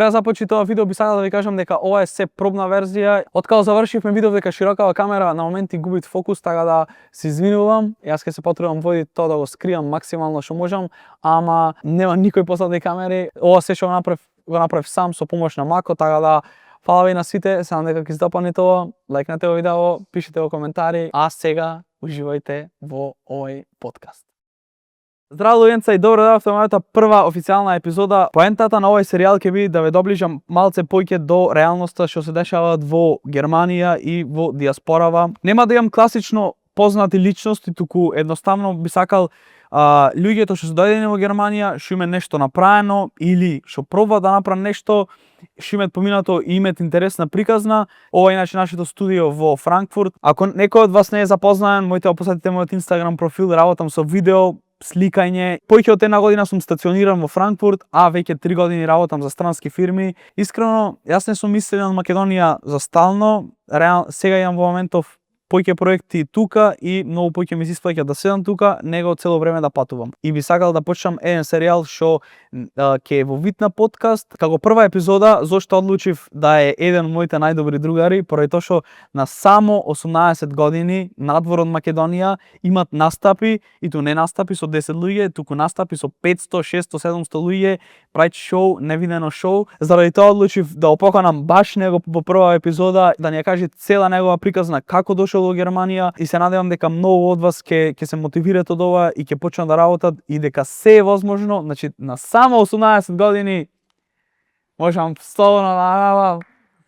Пред да започнеме тоа видео би сакал да ви кажам дека ова е се пробна верзија. Откако завршивме видов дека широкава камера на моменти губи фокус, така да се извинувам. Јас ќе се потребам води тоа да го скриам максимално што можам, ама нема никој позади камери. Ова се што го направив сам со помош на Мако, така да фала ви на сите, се надевам дека ќе допадне ова, лајкнете го видео, пишете во коментари, а сега уживајте во овој подкаст. Здраво луѓенца и добро дојдовте во мојата прва официјална епизода. Поентата на овој серијал ќе биде да ве доближам малце поќе до реалноста што се дешаваат во Германија и во диаспорава. Нема да имам класично познати личности, туку едноставно би сакал луѓето што се дојдени во Германија, што имаат нешто направено или што пробаат да направат нешто, што имаат поминато и имаат интересна приказна. Ова е иначе нашето студио во Франкфурт. Ако некој од вас не е запознаен, можете да посетите мојот Инстаграм профил, работам со видео, сликање. Поќе од една година сум стациониран во Франкфурт, а веќе 3 години работам за странски фирми. Искрено, јас не сум мислел на Македонија за стално. Сега имам во моментов поќе проекти тука и многу поќе ми се исплаќа да седам тука, него цело време да патувам. И би сакал да почнам еден серијал што ќе е во вид на подкаст. Како прва епизода, зошто одлучив да е еден од моите најдобри другари, поради тоа што на само 18 години надвор од Македонија имат настапи, и тоа не настапи со 10 луѓе, туку настапи со 500, 600, 700 луѓе, прави шоу, невидено шоу. Заради тоа одлучив да опоканам баш него по прва епизода, да ни ја каже цела негова приказна како дошол во Германија, и се надевам дека многу од вас ќе се мотивират од ова и ќе почнат да работат и дека се е возможно. Значи на само 18 години можам слободно да најавам,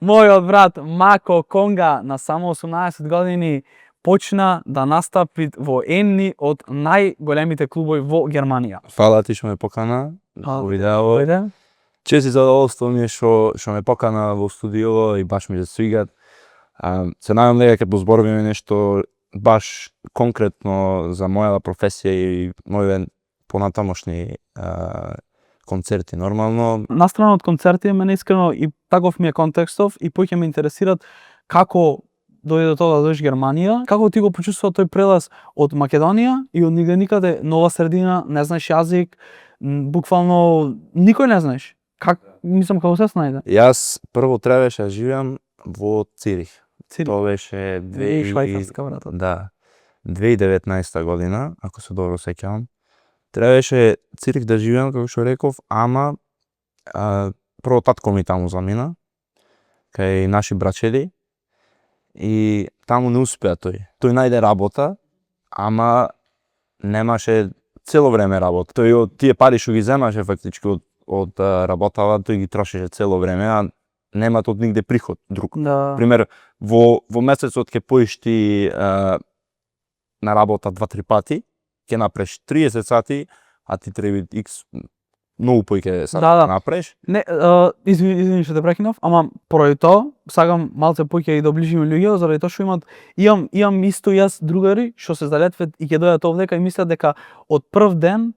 мојот брат Мако Конга на само 18 години почна да настапи во едни од најголемите клубови во Германија. Фала ти што ме покана во видео. Чест и задоволство ми е што ме покана во студио и баш ми се свигат. Се надевам дека ќе позборуваме нешто баш конкретно за мојата професија и моите понатамошни концерти нормално. Настрана од концерти, мене искрено и таков ми е контекстов и поќе ме интересират како дојде до тоа да дојдеш Германија, како ти го почувствува тој прелаз од Македонија и од нигде никаде, нова средина, не знаеш јазик, буквално никој не знаеш. Мислам како се снајде? Јас прво требаше да живеам во Цирих. Тоа беше 2019 година, ако се добро сеќавам. Требаше Цирих да живеам, како што реков, ама прво татко ми таму замина, кај наши брачеди, и таму не успеа тој. Тој најде работа, ама немаше цело време работа. Тој од тие пари што ги земаше фактички од работава, тој ги трошеше цело време, а немат од нигде приход друг. Да. Пример, во месецот ќе поиш ти на работа 2-3 пати, ќе направиш 30 сати, а ти треба X многу поиќе сати да направиш. Не, извини што те прекинав, ама поради тоа сакам малце поиќе и да доближиме луѓето, заради тоа што имам исто јас другари што се залетват и ќе дојдат овдека и мислат дека од прв ден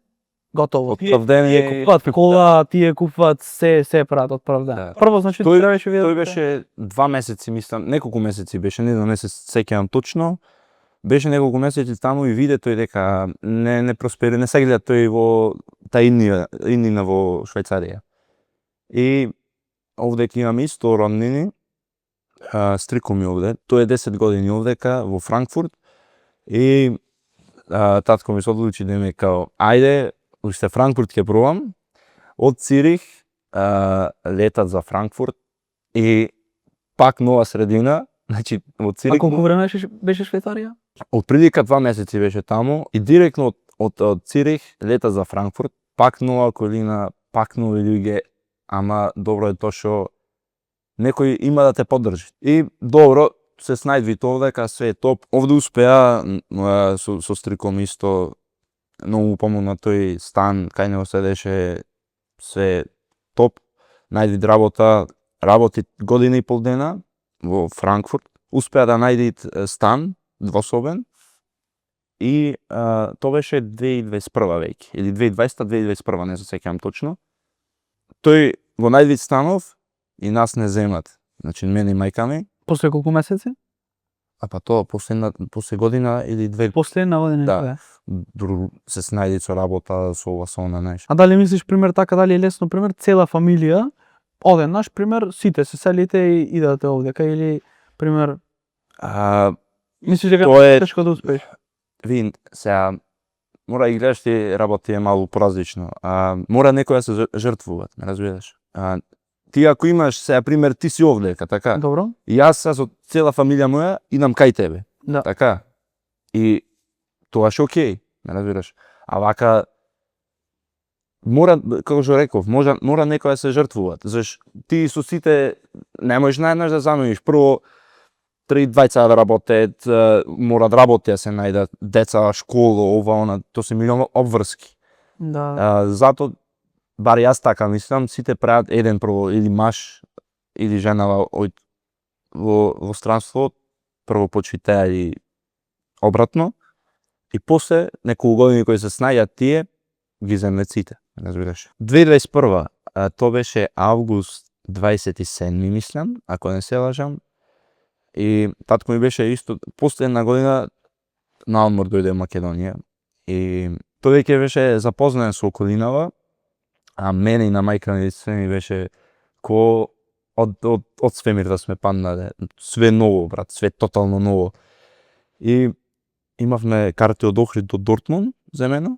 готово. Од прв ден тие купуваат кола, тие купуваат се прават од прв ден. Прво значи требаше видите. Тој беше 2 месеци, мислам, неколку месеци беше, не се сеќавам точно. Беше неколку месеци таму и виде тој дека не проспери, не се гледа тој во иднина во Швајцарија. И овде ќе имам исто роднини, стрико ми овде, тој е 10 години овдека во Франкфурт, и татко ми се одлучи да ми као, ајде, уште Франкфурт ќе пробам. Од Цирих летат за Франкфурт и пак нова средина, значи во Цирих. А колку време беше Швајцарија? Од прилика 2 месеци беше таму и директно од Цирих лета за Франкфурт, пак нова околина, пак нови луѓе, ама добро е тоа што некој има да те поддржи. И добро, се снајдви овдека, све е топ. Овде успеа со стриком исто, многу помогна тој стан, кај него седеше, све топ. Најди работа, работи година и пол дена во Франкфурт. Успеа да најди стан, двособен, и тоа беше 2021 веќе, или 2020-2021, не се сеќавам точно. Тој го најди станов и нас не земат, значи мене и мајка ми. После колку месеци? А па тоа после година или две. После една година, да. Се снајди со работа, со ова, со она, знаеш. А дали мислиш, пример, така, дали е лесно, пример, цела фамилија Оден наш пример, сите се селите и идете овдека или пример, мислиш дека Тоа е- тешко да успееш? Вин, сега, мора и гледаш ти работи е малку поразлично. Мора некој да се жртвува, ме разбираш? Ти ако имаш, сега пример, ти си овдека, така? Добро? И јас со цела фамилија моја идам кај тебе. Да. Така? И тоа ше окей, ме разбираш? А вака мора, како што реков, мора некој да се жртвува. Заш ти со сите не можеш наеднаш да замениш. Прво 3 да работат, мора да работи да се најдат деца, школа, ова, она, тоа се милион обврски. Да. Зато, бар јас така мислам, сите прават еден прво или маж или жена во странство, прво почви теа или обратно, и после неколку години кои се снајдат тие, ги земат сите, разбираш. 2021, тоа беше август 27 мислам, ако не се лажам, и татко ми беше исто, после една година на одмор дојде во Македонија, и тој веќе беше запознат со околинава, а мене и на мајка ми све ми беше ко од свемир да сме паднале, све ново брат, све тотално ново. И имавме карти од Охрид до Дортмунд земено.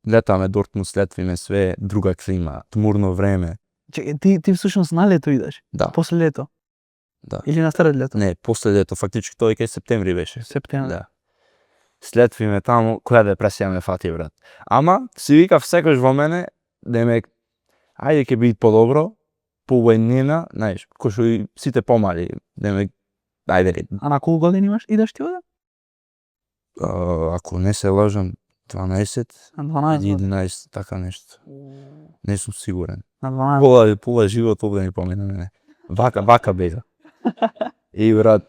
Летаме Дортмунд, слетвиме све, друга клима, тмурно време. Чекај, ти всушност на лето идеш? Да. После лето? Да. Или на сред лето? Не, после лето, фактички тоа кај септември беше. Септември. Да. Слетвиме таму, која депресија ме фати брат. Ама си викав секој во мене демек ајде ќе биде подобро, повојнина, знаеш, кој што и сите помали, демек ајде. А на колку години имаш идеш ти оде? Ако не се лажам, 12, На 12 години. 11, така нешто. Не сум сигурен. На 12. Пола живот овде ми помина мене. Вака бега. И брат,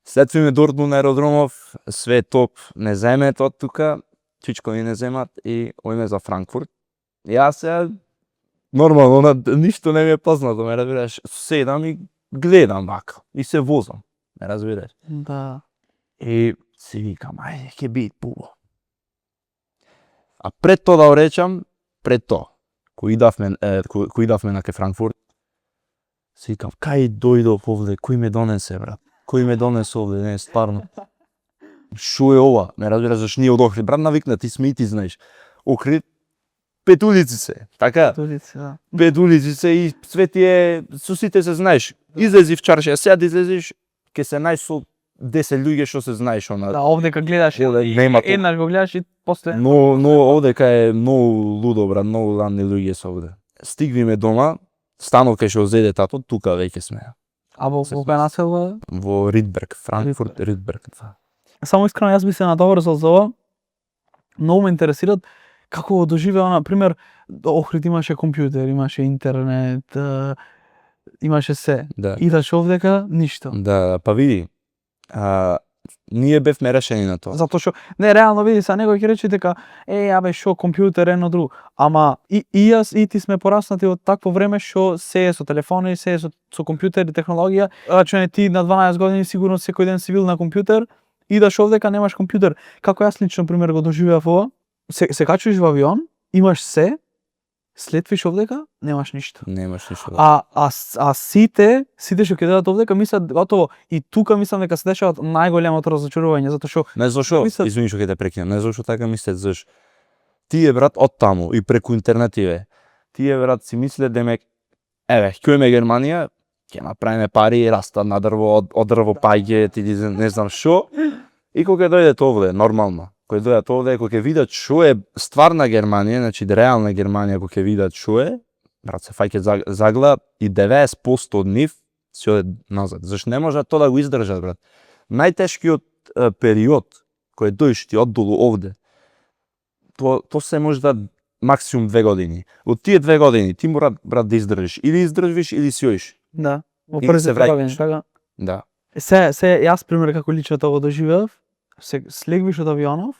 слетвиме Дортмунд аеродромов, све топ, не земет од тука, чичко ни не земат и ојме за Франкфурт. И јас сега нормално, ништо не ми е познато, ме разбираш, седам и гледам вака и се возам, ме разбираш. Да. И си викам, ајде, ќе биде пубаво. А пред тоа да речам, пред тоа, кој идавме на ке Франкфурт, си викам, кај дојдов овде, кој ме донесе, брат? Кој ме донесе овде, не, стварно. Шо е ова? Ме разбираш, зашто ние од Охрид, брат, навикнати сме и ти знаеш. Охрид, 5 улици се, така? Толици, да. 5 улици се и све тие, со сите се знаеш. Излези в чаршија, сега да излезеш, ке се најш со 10 луѓе што се знаеш, она. Да, овдека гледаш, Нема тоа. еднаш го гледаш и после... Но овдека е многу лудо, брат, многу ладни луѓе се овде. Стигвиме дома, станов кај што зеде тато, тука веќе сме. А во која населба? Во Ридберг, Франкфурт, Ридберг. Само искрено јас би се надоврзал за ова. Многу ме интересираат како го доживеа, например, Охрид имаше компјутер, имаше интернет, имаше се. Да. Идаш овдека, ништо. Да, па види, ние бевме решени на тоа. Затоа што не реално види са некој ќе рече дека абе шо компјутер едно друго. Ама и јас и ти сме пораснати од такво време што се е со телефони, се е со компјутер и технологија. Рачуне ти на 12 години сигурно секој ден си бил на компјутер, идаш овдека немаш компјутер. Како јас лично пример го доживеав ова, се качуваш во авион, имаш се, слетвиш овдека, немаш ништо. Немаш ништо. А сите што ќе дадат овдека мислат готово и тука мислам дека се дешават најголемото разочарување затоа што Не зашо, мислат- извини што ќе те прекинам, не зашо така мислат, заш тие брат од таму и преку интернет тие брат си мислат демек еве, ќе Германија, ќе направиме пари, раста на дрво, од дрво паѓе, ти не знам шо. И кога дојдат овде, нормално, кој дојдат овде, кога ќе видат шо е стварна Германија, значи реална Германија, кога ќе видат шо е, брат се фаќаат заглед и 90% од нив се одат назад. Зашто не можат тоа да го издржат, брат. Најтешкиот период кој дојш ти оддолу овде, то се може да максимум 2 години. Од тие 2 години ти мора брат да издржиш, или издржиш или си оиш. Да, во И првите се 2 враќаш. години, така. Да. Се јас пример како лично тоа го доживеав, се слегвиш од авионов.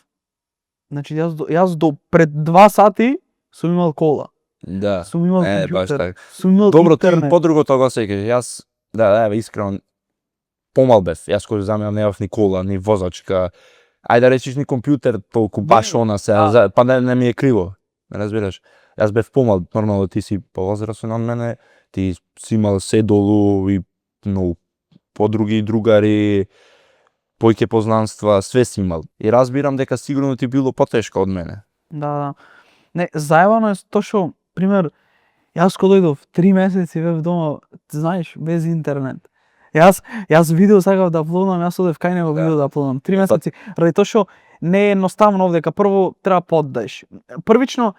Значи јас до пред 2 сати сум имал кола. Да. Сум имал Баш компјутер. така. Сум имал Добро, ти интернет. подруго тоа го сеќаш. Јас, да, еве, искрено, помал бев. Јас кој замеам немав ни кола, ни возачка. Ајде да речиш ни компјутер толку баш она се, па не ми е криво. Ме разбираш? Јас бев помал, нормално ти си повозрасен од мене, ти си имал се долу и многу подруги другари, поќе познанства, све си имал. И разбирам дека сигурно ти било потешко од мене. Да. Не, заебано е тоа што, пример, јас кога дојдов 3 месеци бев дома, ти знаеш, без интернет. Јас видео сакав да аплодам, јас одев кај него видео да аплодам. 3 месеци, ради тоа што не е едноставно овде, дека прво треба поддаеш. Првично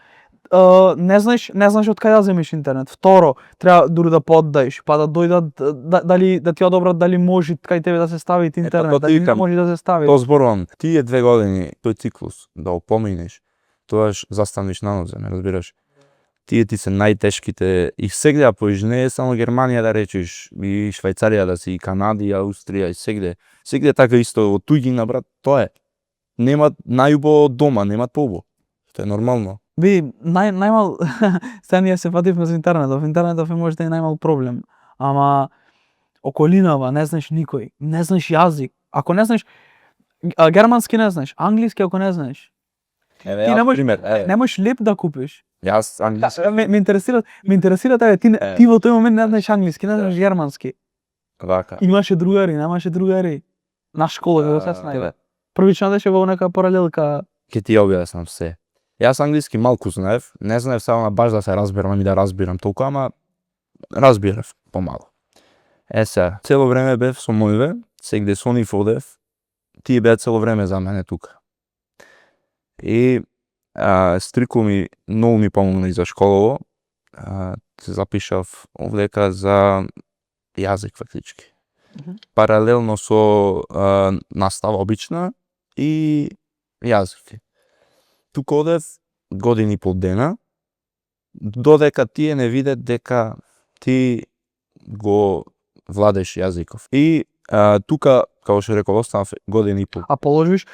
не знаеш од кај да земеш интернет. Второ, треба дури да поддаеш, па да дојдат дали да ти одобрат дали може кај тебе да се стави интернет, дали не може да се стави. Тоа зборувам, тие 2 години, тој циклус да опоминеш, тоаш застанеш на нозе, ме разбираш? Тие ти се најтешките и сегде поиш, не е само Германија да речеш, и Швајцарија да си, и Канадија, Аустрија, и сегде. Сегде така исто, од туѓина, брат, тоа е. Немат најубаво од дома, немат поубаво. Тоа е нормално. Би, најмал, сега ние се фативме за интернетов е може да е најмал проблем. Ама, околинава, не знаеш никој, не знаеш јазик. Ако не знаеш, германски не знаеш, англиски ако не знаеш. Ти не можеш леп да купиш. Јас англиски. Ме интересира тебе, ти во тој момент не знаеш англиски, не знаеш германски. Вака. Имаше другари, немаше другари. На школа како се снајде. Првично беше во нека паралелка. Ке ти објаснам се. Јас англиски малку знаев, не знаев само баш да се разберам и да разбирам толку, ама разбирав помало. Се, цело време бев со мојве, сегде со нив одев, тие беа цело време за мене тука. И Стрико ми многу ми помогна и за школово, се запишав овдека за јазик фактички. Паралелно со настава обична и јазици. Тука одев години и пол дена, додека тие не видат дека ти го владеш јазиков. И тука, како што реков, останав години и пол. А положиш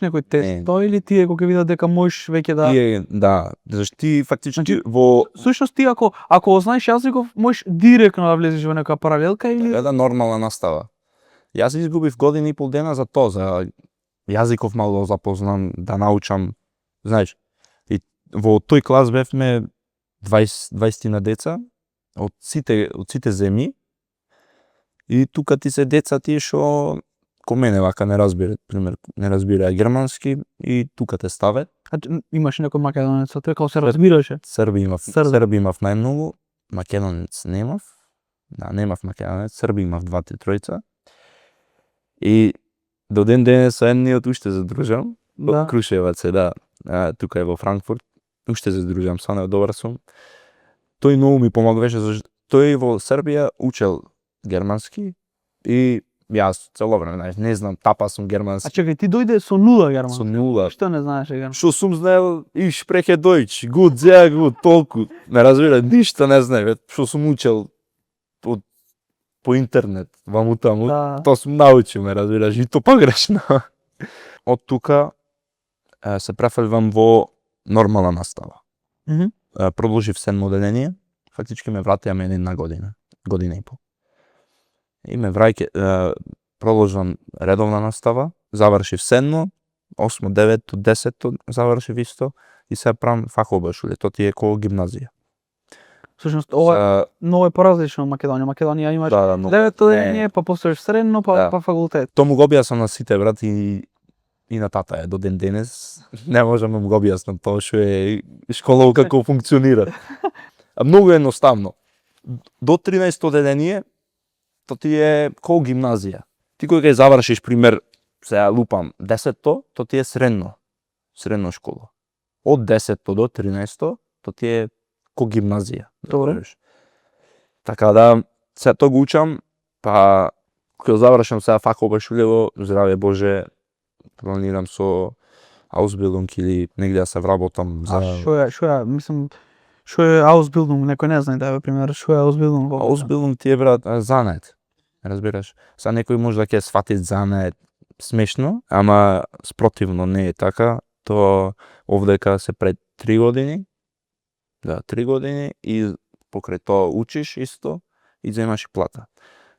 некој тест, тоа или тие кога видат дека можеш веќе да... Тие, да, зашто ти фактички Значи, во... Сушност ти ако знаеш јазиков, можеш директно да влезеш во нека паралелка или... Една нормална настава. Јас изгубив години и пол дена за тоа, за јазиков мало запознам, да научам, знаеш. И во тој клас бевме 20 на деца од сите земји. И тука ти се деца тие што ко мене вака не разбираат, пример, не разбираат германски и тука те стават. Имаш некој македонец, тој како се разбираше? Срби имав најмногу, македонец немав. Да, немав македонец, срби имав 2-3. И до ден денес едниот уште задружам. Да. Крушевац е, да. Тука е во Франкфурт. Уште задружам со него, добар сум. Тој многу ми помогваше, зашто тој во Србија учел германски и јас цело време, знаеш, не знам, тапа сум германски. А чекај, ти дојде со нула германски? Со нула. Што не знаеш германски? Што сум знаел, и шпреке дојч, гуд, зеа гуд, толку. Не разбира, ништо не знае, што сум учел по интернет, ваму таму, Да. тоа сум научил, ме разбираш, и то погрешно. Од тука се префрлвам во нормална настава. Продолжив 7 одделение, фактички ме вратија мене една година и пол. И ме продолжам редовна настава, завршив 7, 8, 9, 10 завршив исто и се правам фахова шуле, тоа ти е како гимназија. Всушност, ова многу е поразлично од Македонија. Македонија имаш 9 одделение, па после средно, па факултет. Тоа му го објаснам на сите, брат, и на тата е до ден денес. Не можам да му го објаснам тоа што е школа како функционира. Многу едноставно. До 13 одделение, тоа ти е како гимназија. Ти кога ќе завршиш, пример, сега лупам 10-то, тоа ти е средно школа. Од 10-то до 13-то, тоа ти е ко гимназија. Добро. Така да, сега тоа го учам, па кога завршам сега факова шулево, здраве Боже, планирам со Ausbildung или негде да се вработам за... Што е Ausbildung? Некој не знае, да, пример, што е Ausbildung? Ausbildung ти е, брат, занет. Разбираш? Сега некој може да ќе свати занет смешно, ама спротивно не е така. Тоа овдека се пред 3 години. Да, 3 години и покрај тоа учиш исто и земаш и плата.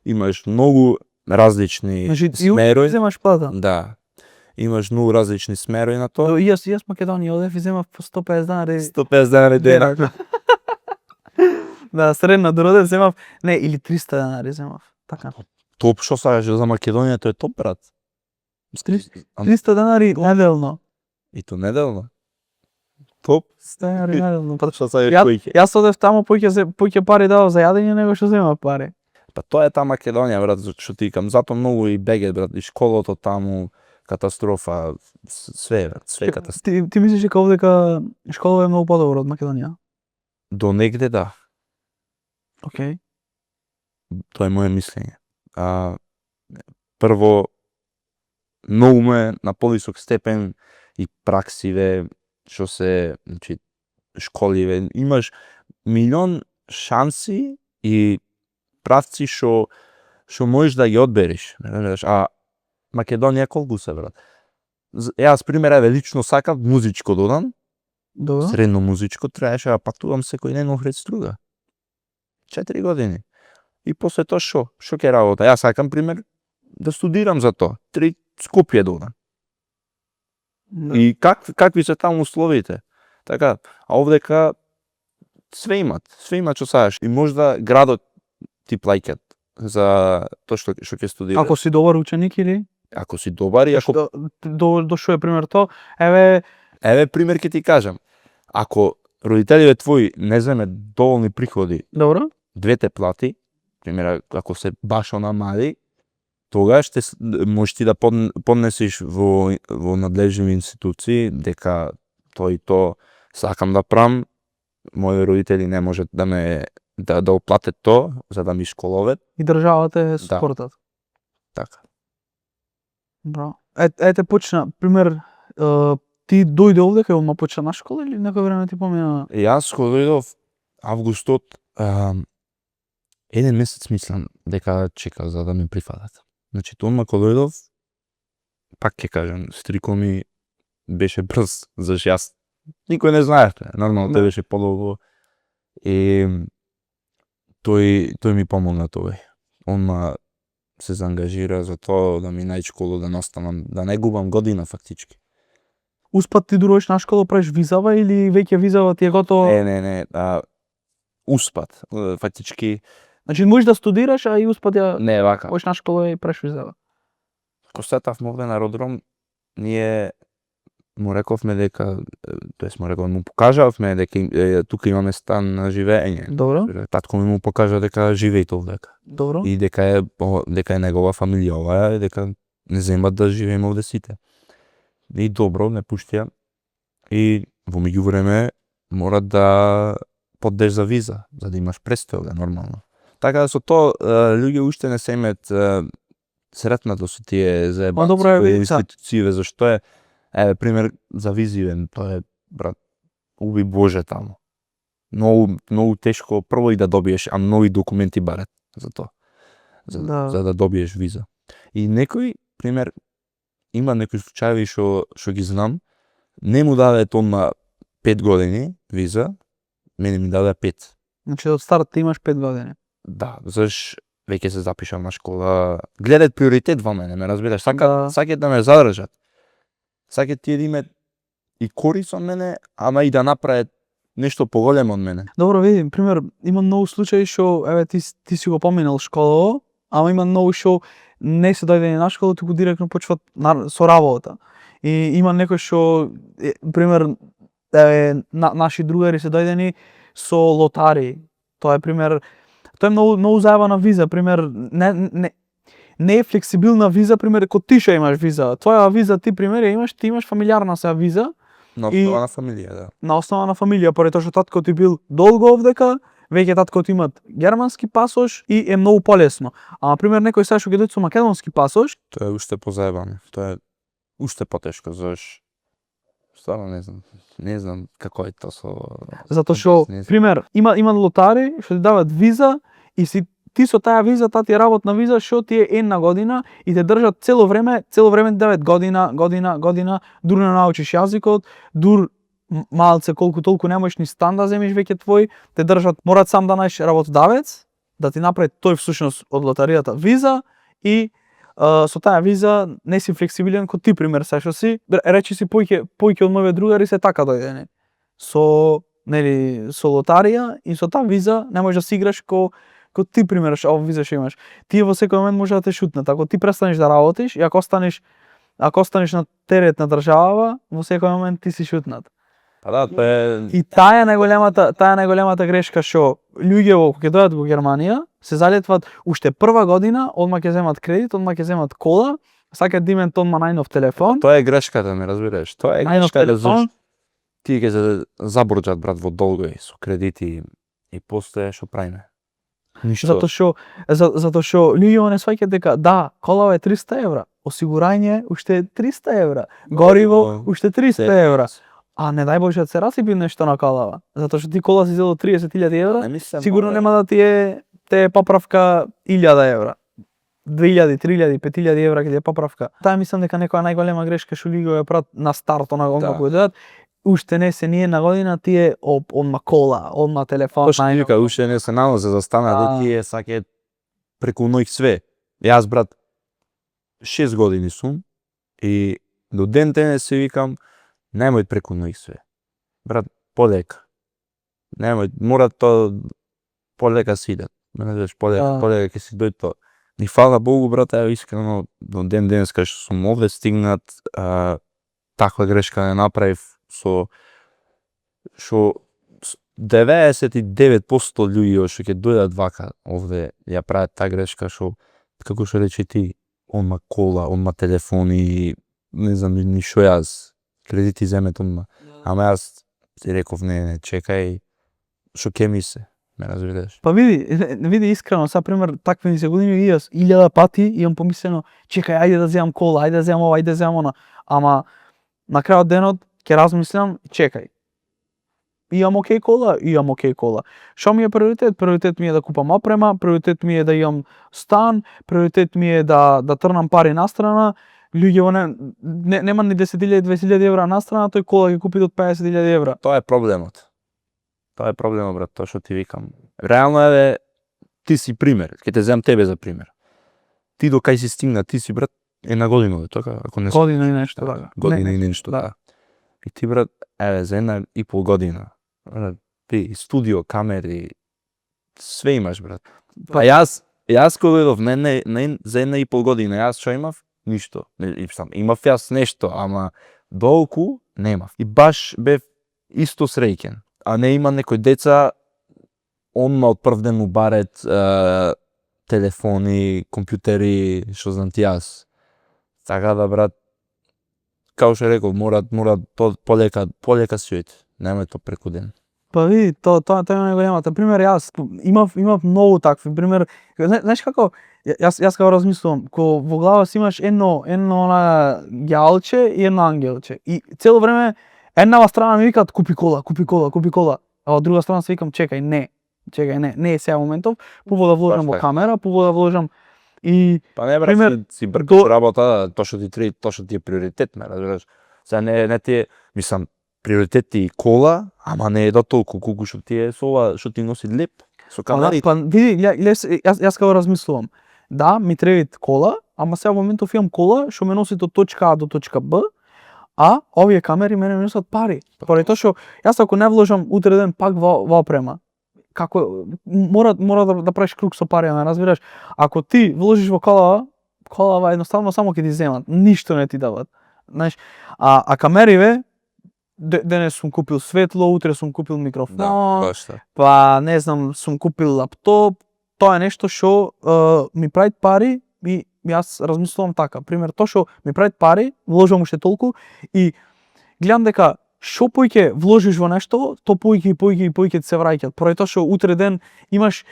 Имаш многу различни Значи, смерови. земаш плата? Да. имаш многу различни смерови на тоа. Јас Македонија одев и земав по 150 денари. 150 денари денак. Да, средно дородев земав, не, или 300 денари земав. Така. Топ, што сакаш за Македонија, тоа е топ, брат. 300 денари неделно. И то неделно. Топ. 100 денари неделно. Па Што сакаш Ја- кој ќе? Јас одев таму поќе пари дав за јадење него што земав пари. Па тоа е таа Македонија, брат, што ти викам. Затоа многу и беге, брат, и школото таму, катастрофа, све, брат, све катастрофа. Ти мислиш дека овдека школа е многу подобро од Македонија? До негде да, Океј. тоа е моje мислење. Прво, многу ме на повисок степен и праксиве, што се, значи, школиве, имаш милион шанси и правци што можеш да ги одбереш. А Македонија колку се, брат? Јас пример еве лично сакав музичко додам, Добро. средно музичко, требаше да патувам секој ден Охрид Струга. 4 години. И после тоа што? Што ќе работа? Јас сакам пример да студирам за тоа. 3 Скопје додам. И какви се таму условите? Така, а овдека све имат што сакаш. И можда градот ти плаќат за тоа што ќе студираш. Ако си добар ученик или? Ако си добар и ако До што е пример тоа? Еве пример ќе ти кажам. Ако родителите твои не земе доволни приходи, добро. двете плати, пример ако се баш мали, тогаш можеш ти да поднесеш во надлежни институции дека тој и то сакам да правам, мои родители не можат да ме да оплатат тоа за да ми школоват. И државата е спортот. Така. Браво. Ете почна, пример, ти дојде овдека и почна на школа или некој време ти помина? Јас кога дојдов августот, еден месец мислам дека чека за да ме прифатат. Значи, тоа кога дојдов, пак ќе кажам, стрико ми беше брз, зашто јас никој не знаевте, нормално тој беше подолго и тој ми помогна тој. Он се заангажира за тоа да ми најде школа, да не останам, да не губам година фактички. Успат ти дојдеш на школа, правиш визава или веќе визава ти е готова? Не, успат, фактички. Значи можеш да студираш, а и успат ја Не, вака. одиш на школа и правиш визава. Кога сетавме овде на Родром, ние му рековме дека, му покажавме дека тука имаме стан на живење. Добро. Татко ми му покажа дека живеете овдека. Добро. И дека е негова фамилија оваа, дека не земат да живееме овде сите. И добро, не пуштија. И во меѓувреме мора да поддеш за виза, за да имаш престој овде нормално. Така да со тоа луѓе уште не се имаат сретнато со тие заебанци институције, зашто е пример за визиве, тоа е брат, уби Боже таму. Многу тешко прво и да добиеш, а многу документи барат за тоа. За да добиеш виза. И некој пример има некои случаи што ги знам, не му даде одма 5 години виза, мене ми даде 5. Значи од старт ти имаш 5 години. Да, заш веќе се запишам на школа. Гледат приоритет во мене, ме разбираш? Сакаат да ме задржат. Сакаат тие да имаат и корис од мене, ама и да направат нешто поголемо од мене. Добро, види, пример, има многу случаи што еве ти си го поминал школа, ама има многу што не се дојдени на школа, туку директно почват со работа. И има некој што пример наши другари се дојдени со лотари. Тоа е пример, тоа е многу заебана виза, пример не е флексибилна виза, пример кога ти што имаш виза. Твоја виза ти пример ти имаш фамилиарна сега виза. На основа на фамилија, да. На основа на фамилија, поради тоа што татко ти бил долго овдека, веќе татко ти имат германски пасош и е многу полесно. А на пример некој сега што ќе дојде со македонски пасош, тоа е уште позаебано. Тоа е уште потешко, заш стварно не знам како е тоа со затоа што пример има лотари што ти дават виза и ти со таа виза, таа ти е работна виза што ти е една година и те држат цело време ти дават година, дур не научиш јазикот, дур малце колку толку не можеш ни стан да земиш веќе твој, те држат, морат сам да најдеш работодавец, да ти направи тој всушност од лотаријата виза и со таа виза не си флексибилен ко ти пример се што си. Речи си појќе од моите другари се така дојдени. Со со лотарија и со таа виза не можеш да си играш ко ти пример што виза што имаш. Тие во секој момент може да те шутнат. Ако ти престанеш да работиш и ако останеш на терет на државава, во секој момент ти си шутнат. Па да, тоа е И таа е најголемата грешка што луѓе кога ќе дојдат во Германија се залетват уште прва година, одма ќе земат кредит, одма ќе земат кола, сакаат да имаат одма најнов телефон. тоа е грешката, ме разбираш. Тоа е Најнов грешката телефон. тие ќе се заборџат брат во долгови со кредити и после што правиме? Ништо. Затоа што луѓе не сваќаат дека да, колава е 300 евра, осигурање уште 300 евра, гориво уште 300 евра. А не дај Боже да се расипи нешто на колава, затоа што ти кола си зел 30.000 евра, сигурно нема да ти е поправка 1000 евра. 2000, 3000, 5000 евра ќе ти е поправка. Таа мислам дека некоја најголема грешка што луѓе ја прават на старт онako кога дојдат, уште не се ние на година тие одма кола, одма телефон, Тоа што ти вика, уште не се налазе за стана, да тие саке преку ноќ све. Јас брат 6 години сум и до ден денес се викам немој преку ноќ све. Брат, полека. Немој, мора тоа полека си идат. Не знаеш, полека ќе си дојде тоа. Ни фала Богу, брат, ево искрено до ден денес кај што сум овде стигнат, таква грешка не направив со што 99% луѓе што ќе дојдат вака овде ја прават таа грешка што како што рече ти, одма кола, одма телефони, не знам ни што јас, кредити земет одма. Ама јас ти реков не, чекај, што ќе ми се, ме разбираш? Па види искрено, са пример такви ни се години и јас 1000 пати имам помислено, чекај, ајде да земам кола, ајде да земам ова, ајде да земам она. Ама на крајот денот ќе размислам, чекај. Имам окей кола. Што ми е приоритет? Приоритет ми е да купам опрема, приоритет ми е да имам стан, приоритет ми е да трнам пари настрана. Луѓе нема ни 10.000, 20.000 евра настрана, тој кола ќе купи до 50.000 евра. Тоа е проблемот. Тоа е проблемот, брат, тоа што ти викам. Реално е, ти си пример, ќе те земам тебе за пример. Ти до кај си стигна, ти си брат една година, така, ако не Година и нешто, така. Година и нешто, да. И ти брат, за 1,5 година. Брат, ти студио, камери, све имаш, брат. Па јас кога дојдов за 1,5 година, јас што имав? Ништо. Имав јас нешто, ама долку немав. И баш бев исто среќен. А не има некои деца онма од прв ден му барет телефони, компјутери, што знам ти јас. Така да брат, као што реков, мора полека свет. Немај то преку ден. Па види, тоа е најголемата. Пример, јас имав многу такви. Пример, знаеш како, јас кога размислувам, кога во глава си имаш едно она ѓалче и едно ангелче. И цело време еднава страна ми викаат купи кола. А од друга страна се викам чекај, не е сега моментов, пубаво да вложам во камера, пубаво да вложам и па не брат, пример, си бркаш работа, тоа што ти е приоритет, ме разбираш. Сега не ти е, мислам, приоритет ти кола, ама не е до толку колку што ти е со ова што ти носи леп, со камерите. Па види, јас кога размислувам, да, ми треба кола, ама сега во моментов имам кола што ме носи од точка А до точка Б, а овие камери мене ме носат пари. Поради тоа што јас ако не вложам утре ден пак во опрема, како мора да правиш круг со пари, ме разбираш? Ако ти вложиш во колава едноставно само ќе ти земат, ништо не ти дават. Знаеш, а камериве денес сум купил светло, утре сум купил микрофон, па не знам, сум купил лаптоп, тоа е нешто што ми прави пари и јас размислувам така. Пример, тоа што ми прави пари, вложувам уште толку и гледам дека што појќе вложиш во нешто, то појќе се враќаат. Поради тоа што утре ден имаш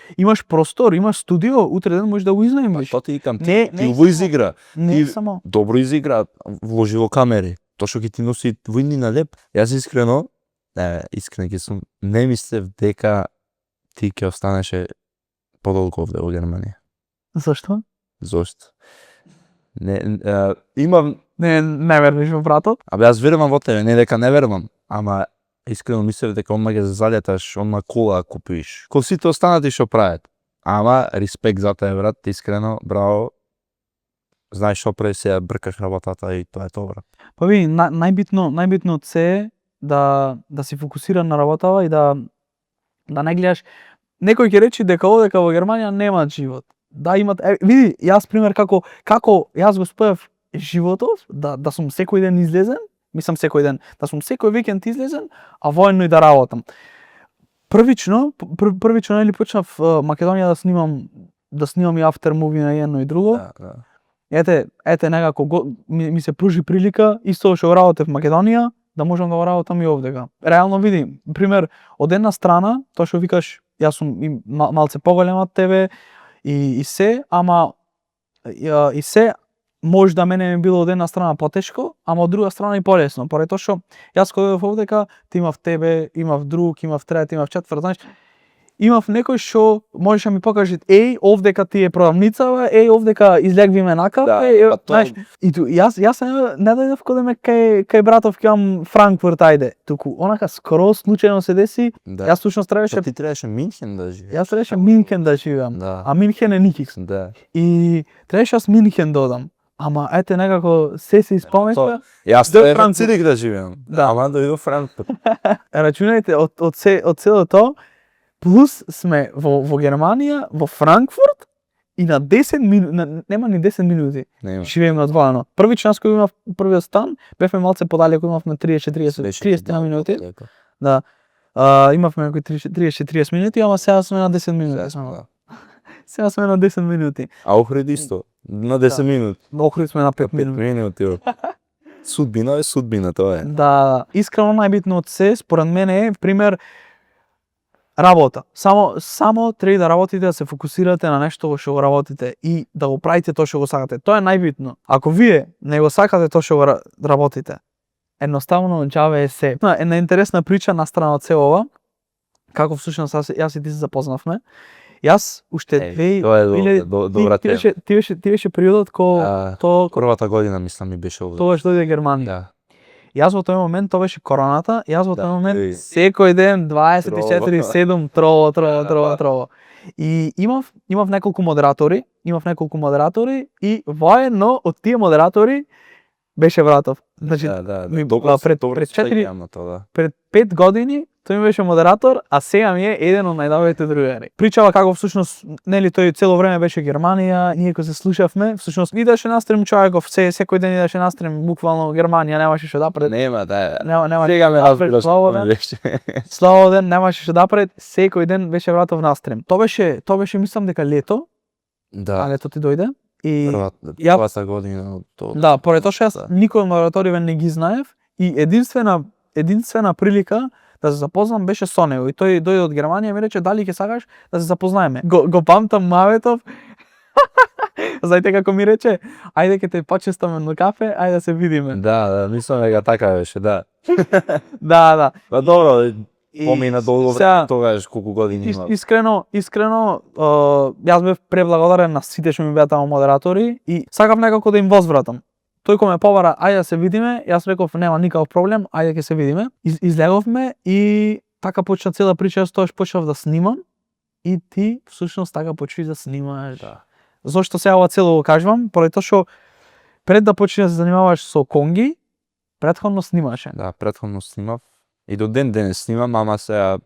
простор, имаш студио, утре ден можеш да го изнајмиш. Тоа ти викам, ти го изигра. Не само. Добро изигра, вложи во камери. Тоа што ќе ти носи војни на леп. Јас искрено ќе сум, не мислев дека ти ќе останеше подолго овде во Германија. Зашто? Зошто? Имам... Не веруваш во братот? Абе, јас верувам во тебе, не дека не верувам, ама искрено мислев дека одма ќе залеташ, одма кола купиш. Ко сите останати што прават. Ама, респект за тебе, брат, искрено, браво. знаеш што прави сега бркаш работата и тоа е тоа брат. Па види, најбитно од се е да си фокусиран на работава и да не гледаш. Некој ќе рече дека одека во Германија немаат живот. Да имат, види, јас пример како јас го споев животов, да сум секој ден излезен, мислам секој ден, да сум секој викенд излезен, а воедно и да работам. Првично нели почнав Македонија да снимам и after movie на едно и друго. Да. Ете некако ми се пружи прилика исто што го работев в Македонија, да можам да го работам и овдека. Реално види, пример, од една страна, тоа што викаш, јас сум малце поголем од тебе и се, ама и се може да мене ми било од една страна потешко, ама од друга страна и полесно, поради тоа што јас кога дојдов овдека, ти имав тебе, имав друг, имав трет, имав четврт, знаеш, имав некој што можеше да ми покаже, овдека ти е продавницава, овдека излегвиме на кафе, знаеш. И ту јас не дојдов кодеме кај братов ќе имам Франкфурт, ајде, туку онака скроз случајно се деси. Да. Јас точно требаше Ти требаше Минхен да живееш. Јас требаше Минхен да живеам. Да. А Минхен е никакс. Да. И требаше јас Минхен да одам. Ама ете некако се испомнешме. Јас До требаше Франкфурт. Цирих да живеам. Да. Ама дојдов Франкфурт. Рачунајте од целото плюс сме во Германија, во Франкфурт и на 10 минути, нема ни 10 минути. Нема. Живееме одвоено. Првич нас кога имав првиот стан, бевме малце подалеку, имавме 30 минути. Да. Имавме некои 30 минути, ама сега сме на 10 минути. Сега сме на 10 минути. А Охрид исто. На 10 минути. Охрид сме на 5 5 минути. минути. Судбина е судбина, тоа е. Да, искрено најбитно од се, според мене е, пример, работа. Само треба да работите, да се фокусирате на нешто во што го работите и да го правите тоа што го сакате. Тоа е најбитно. Ако вие не го сакате тоа што го работите, едноставно џабе е се. Една интересна прича настрана од се ова, како всушност јас и ти се запознавме. Јас уште Тоа е добра тема. Ти беше периодот кога првата година мислам ми беше овде. тогаш дојде Германија. Да. Јас во тој момент, тоа беше короната, јас во тој Да, момент и- секој ден 24/7 трово. И имав неколку модератори и воедно од тие модератори беше братов. Значи Да. ми- Добро пред се 4 сеќавам на тоа, да. пред 5 години тој ми беше модератор, а сега ми е еден од најдобрите другари. Причава како всушност, нели тој цело време беше Германија, ние кога се слушавме, всушност идеше настрем човеков, секој ден идеше настрем, буквално Германија немаше што да пред. Нема, да. Нема Сега ме да разбираш слободен. што ми беше. Слободен, немаше што да пред, секој ден беше вратов настрем. Тоа беше мислам дека лето, а Да. лето ти дојде и Првата година тоа. да, поради тоа што јас Да. никој од модераториве не ги знаев и единствена прилика да се запознам беше со него и тој дојде од Германија и ми рече дали ќе сакаш да се запознаеме. Го памтам маветов. Знаете како ми рече, ајде ќе те почестаме на кафе, ајде да се видиме. Да, мислам дека така беше, да. Да. Па добро, И помина долго сега- време, тогаш колку години има. Искрено, јас бев преблагодарен на сите што ми беа таму модератори и сакав некако да им возвратам. Тој кој ме побара, ајде да се видиме, јас реков нема никаков проблем, ајде ќе се видиме. Излеговме и така почна цела прича, јас тоаш почнав да снимам и ти всушност така почнеш да снимаш. Да. Зошто сега ова цело го кажувам? Поради тоа што пред да почнеш да се занимаваш со конги, претходно снимаше. Да, претходно снимав. И до ден денес снимам, ама сега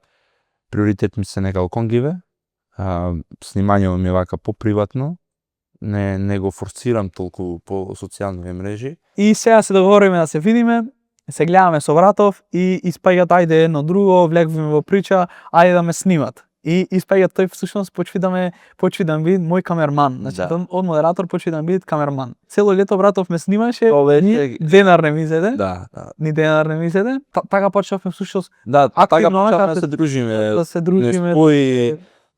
приоритет ми се некако конгиве. Снимањето ми е вака поприватно. Не го форсирам толку по социјалните мрежи. И сега се договориме да се видиме, се гледаме со братов и испаѓат ајде едно друго, влегваме во прича, ајде да ме снимат. И испаѓат тој всушност почви да ме биде мој камерман. Значи Да. од модератор почви да ме биде камерман. Цело лето братов ме снимаше, Тоа беше- ни денар не ми зеде. Да. Ни денар не ми зеде. Така почнавме всушност Да, така Активно, почнавме онака да се дружиме. да се дружиме.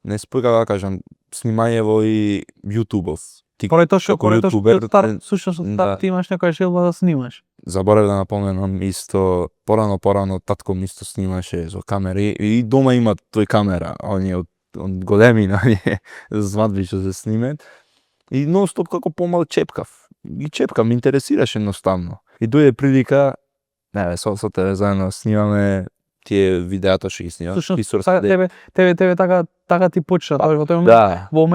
Не спои како да кажам, снимањево и јутубов. Ти Поради тоа што како поради тоа што јутубер, од старт, всушност од да. старт ти имаш некоја желба да снимаш. заборав да напоменам исто, порано татко ми исто снимаше со камери и дома има тој камера, оние од големина, оние свадби што се снимет. И нонстоп како помал чепкав. Ги чепкав, ме интересираше едноставно. И дојде прилика, со тебе заедно снимаме тие видеата што ги снима. Всушност, тебе така ти почна, тоа во тој момент. Да. Во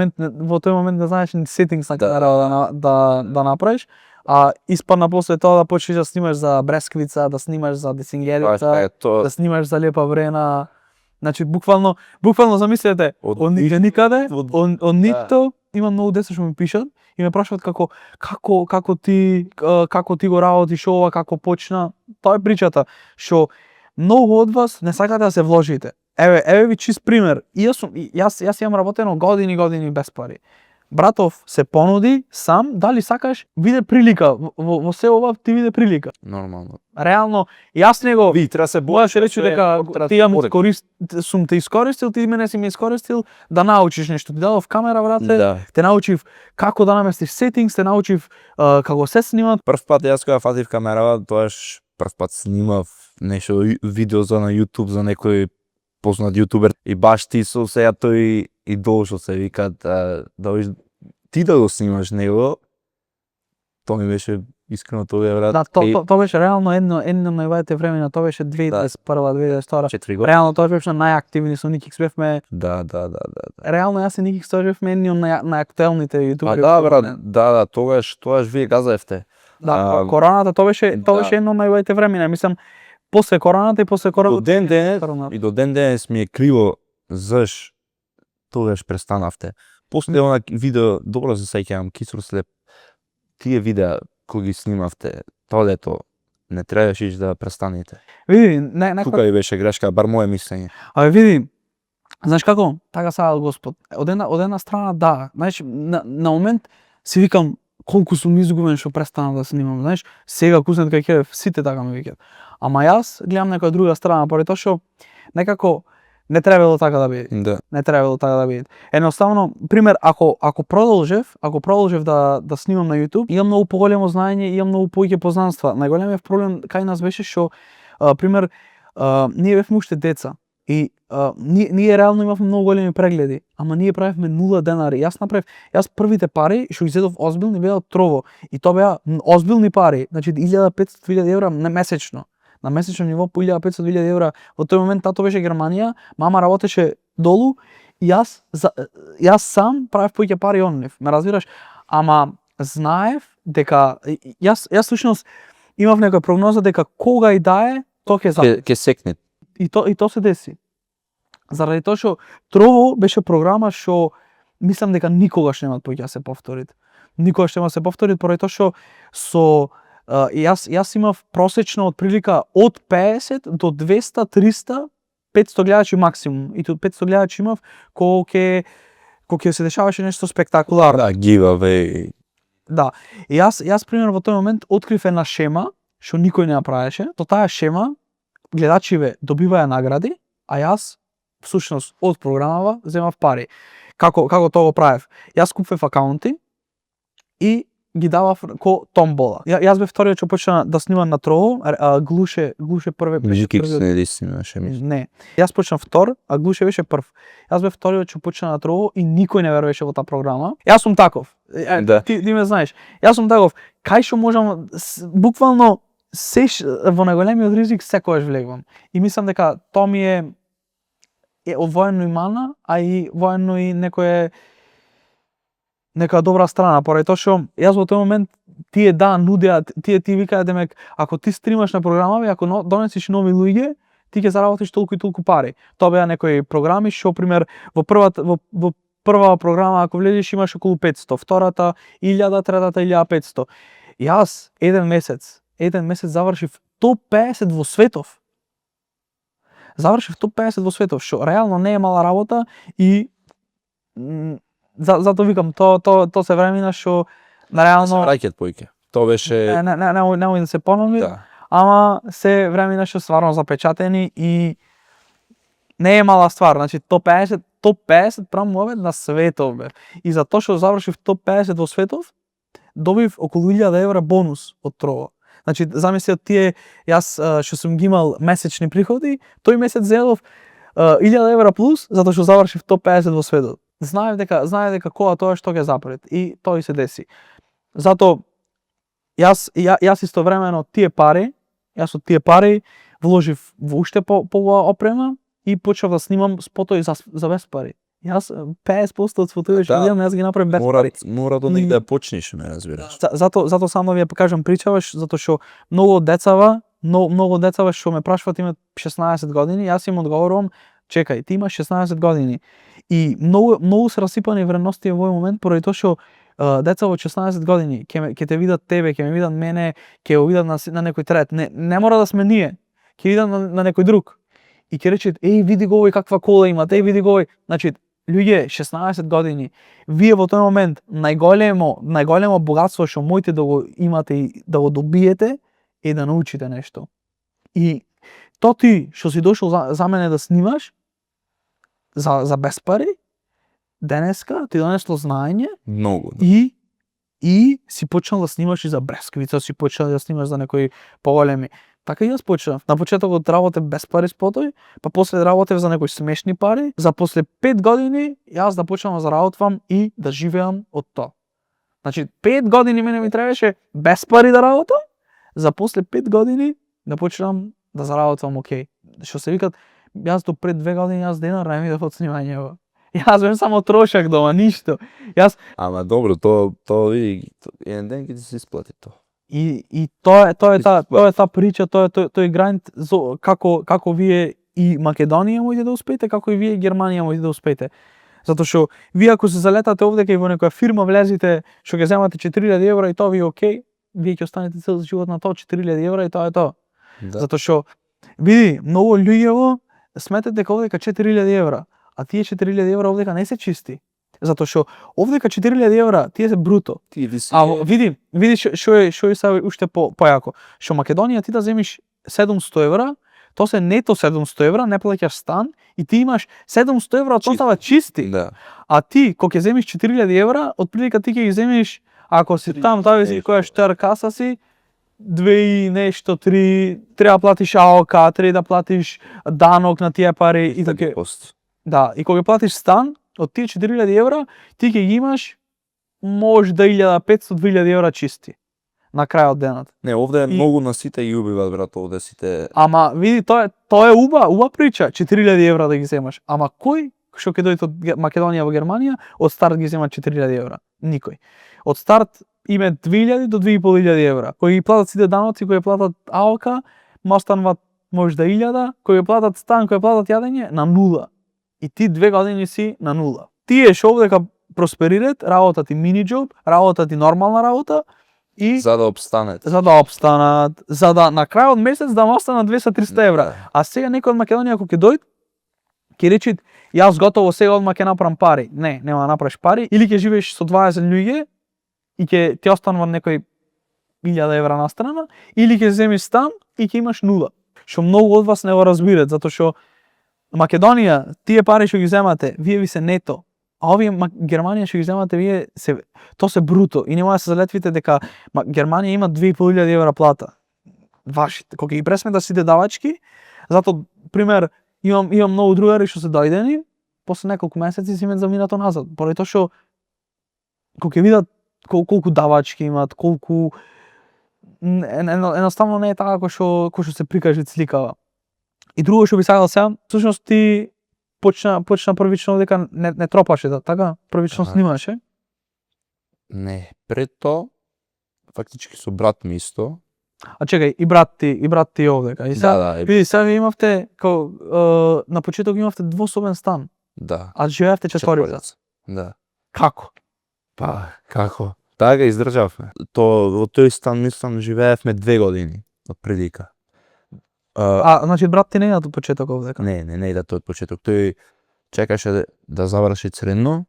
тој момент не знаеш ни сетингс на камера да направиш, а испадна после тоа да почнеш да снимаш за бресквица, да снимаш за десингерица, да снимаш за лепа врена. Значи буквално замислете, од никаде, од нитто, има многу деца што ми пишат и ме прашаат како ти го работиш ова, како почна. Тоа е причата, што многу од вас не сакате да се вложите. Еве ви чист пример. Јас имам работено години без пари. Братов се понуди сам, дали сакаш, виде прилика. Во се ова ти виде прилика. Нормално. Реално, јас него Ви треба се можеш речи дека ти сум те искористил, ти мене си ме искористил да научиш нешто. Ти дадов камера, брате, Да. те научив како да наместиш сетингс, те научив како се снимат. Прв пат јас кога фатив камерава, тоаш прв пат снимав нешто видео за на YouTube за некој познат јутубер и баш ти со сега тој идол што се викат ти да го снимаш него. Тоа ми беше искрено тоа брат. Да, тоа беше реално едно од највајите времена, тоа беше 2021-2022. 4 години. Реално тоа беше најактивни со Никикс бевме. Да. Реално јас и Никикс тоа бевме едни од најактуелните јутубери. Да брат, да, тогаш вие газевте. Да, короната тоа беше едно од највајите времена, мислам после короната и после короната. До ден денес ми е криво заш тогаш престанавте. После она видео, добро се сеќавам, Кисур Слеп, тие видеа кои ги снимавте, тоа лето, не требаше да престанете. Види, Тука и беше грешка, бар моје мислење. Види, знаеш како? Така сакал Господ. Од една страна да, знаеш, на момент си викам колку сум изгубен што престанав да снимам, знаеш, сега куснет кај ќе сите така ме викаат. Ама јас гледам некоја друга страна, поради тоа што некако не требало така да биде. Да. Не требало така да биде. Едноставно, пример, ако продолжев да снимам на YouTube, имам многу поголемо знаење, имам многу повеќе познанства. Најголемиот проблем кај нас беше што пример ние бевме уште деца и ние реално имавме многу големи прегледи, ама ние правевме 0 денари. Јас првите пари што ги зедов озбилни беа од Trovo и тоа беа озбилни пари, значи 1500-2000 евра месечно. На месечно ниво по 1500-2000 евра. Во тој момент тато беше Германија, мама работеше долу и јас сам правев повеќе пари од нив. Ме разбираш? Ама знаев дека јас всушност имав некоја прогноза дека кога и да е, тоа ќе запне. Ке секне. И то се деси. Заради тоа што Trovo беше програма што мислам дека никогаш нема повеќе да се повтори. Никогаш нема да се повтори поради тоа што јас имав просечно од прилика од 50 до 200, 300, 500 гледачи максимум. И тут 500 гледачи имав кога ќе се дешаваше нешто спектакуларно. Да, giveaway. Да. И јас пример во тој момент открив една шема што никој не ја правеше. Со таа шема гледачиве добиваја награди, а јас всушност од програмава земав пари. Како тоа го правев? Јас купував акаунти и ги давав ко томбола. Јас бев вториот што почна да снимам на Trovo, Глуше прве беше Никикс не ли снимаше, мислам. Не. Јас почнав втор, а Глуше беше прв. Јас бев вториот што почна на Trovo и никој не веруваше во таа програма. Јас сум таков. Да. Ти ме знаеш. Јас сум таков. Кај што можам буквално во најголемиот ризик секогаш влегувам. И мислам дека тоа ми е воено и мана, а и воено и нека добра страна, поради тоа што јас во тој момент тие нудеа, ти викаат демек ако ти стримаш на програма, ако донесиш нови луѓе, ти ќе заработиш толку и толку пари. Тоа беа некои програми што пример во прва програма ако влезеш имаш околу 500, втората 1000, третата 1500. Јас еден месец завршив топ 50 во светов. Завршив топ 50 во светов, што реално не е мала работа и затоа викам, тоа се времена што реално Рајкет појке. Тоа беше не да се понови, да. Ама се времена што стварно запечатени и не е мала ствар, значи топ 50 прамове на светов бе. И за тоа што завршив топ 50 во светов, добив околу 1000 евра бонус од Trovo. Значи замисли од тие јас што сум ги имал месечни приходи, тој месец зедов 1000 евра плюс затоа што завршив топ 50 во светот. Знаев дека кога тоа што ќе запред и тоа и се деси. Затоа јас истовремено од тие пари вложив во уште по опрема и почнав да снимам спотови за без пари. Јас 50% од спотовите што видам, јас ги направив без пари. Мора до негде да почнеш, ме разбираш. Зато само да ви ја покажам причаваш, затоа што многу од децава што ме прашуваат имаат 16 години, јас им одговорувам, чекај, ти имаш 16 години. И многу се расипани вредности во овој момент поради тоа што деца во 16 години ќе те видат тебе, ќе ме видат мене, ќе го видат на некој трет. Не мора да сме ние. Ќе видат на некој друг. И ќе речат, еј, види го овој каква кола има, еј, види го овој. Значи, луѓе 16 години, вие во тој момент најголемо богатство што можете да го имате и да го добиете е да научите нешто. И то ти што си дошол за мене да снимаш за без пари, денеска ти донесло знаење Многу. и си почнал да снимаш и за бресквица, си почнал да снимаш за некои поголеми. Така и јас почнав. На почетокот работев без пари спотови, па после работев за некои смешни пари, за после 5 години јас да почнам да заработвам и да живеам од тоа. Значи 5 години мене ми требаше без пари да работам, за после 5 години да почнам да заработвам окей. Што се викат, јас до пред 2 години јас денар не видов од снимањево. Јас бев само трошак дома, ништо. Ама добро, тоа види, еден ден ќе ти се исплати тоа. И тоа е таа прича, тоа е тој гранд како вие и Македонија можете да успеете, како и вие Германија можете да успеете. Затоа што вие ако се залетате овдека и во некоја фирма влезете што ќе земате 4000 евра и тоа ви е окей, вие ќе останете цел живот на тоа 4000 евра и тоа е тоа. Да. Затоа што види, многу луѓево сметат дека овдека 4000 евра, а тие 4000 евра овдека не се чисти. Затоа што овдека 4000 евра тие се бруто. Види што е сега уште појако. Што Македонија ти да земиш 700 евра, тоа се нето 700 евра, не плаќаш стан и ти имаш 700 евра, тоа става чисти. Да. А ти кога ќе земиш 4000 евра, отприлика ти ќе ги земиш, ако си там, тоа си која штар каса си, 2 и нешто, 3, треба да платиш АОК, треба да платиш данок на тие пари и така. Да, и кога платиш стан, од тие 4000 евра, ти ќе ги имаш може да 1500-2000 евра чисти на крај од денот. Не, овде многу на сите ги убиваат, брат, овде сите. Ама види, тоа е уба прича, 4000 евра да ги земаш. Ама кој што ќе дојде од Македонија во Германија, од старт ги зема 4000 евра? Никој. Од старт име 2000 до 2500 евра. Кои ги платат сите даноци, кои платат АОК, ма остануваат може да 1000, кои ги платат стан, кои платат јадење, на нула. И ти 2 години си на нула. Тие што овдека просперират, работат и мини џоб, работат и нормална работа и За да обстанат. За да на крај од месец да останат 200-300 евра. А сега некој од Македонија ако ќе дојде, ќе рече јас готово сега одма ќе направам пари. Не, нема да направиш пари, или ќе живееш со 20 луѓе и ќе ти останува некој 1000 евра на страна, или ќе земиш стан и ќе имаш нула. Што многу од вас не го разбират, затоа што Македонија, тие пари што ги земате, вие ви се нето. А овие Германија што ги земате, вие тоа се бруто. И нема да се залетвите дека Германија има 2500 евра плата. Вашите, кога ги пресмета сите давачки, затоа пример имам многу другари што се дојдени, после неколку месеци си ме заминато назад. Поради тоа што кога ќе видат колку давачки имаат, колку едноставно не е така кој што се прикаже сликава. И друго што би сакал сега, всушност ти почна првично дека не тропаше, така? Првично снимаше? Не, пред тоа фактички со брат ми исто. А чекај, и брат ти овдека. И сега, Да. види, сега ви имавте на почеток имавте двособен стан. Да. А живеевте четворица. Да. Како? Па, како? Така издржавме. Во тој стан мислам живеевме 2 години од прилика. Значи брат ти не е од почеток овдека? Не иде тој од почеток. Тој чекаше да заврши средно.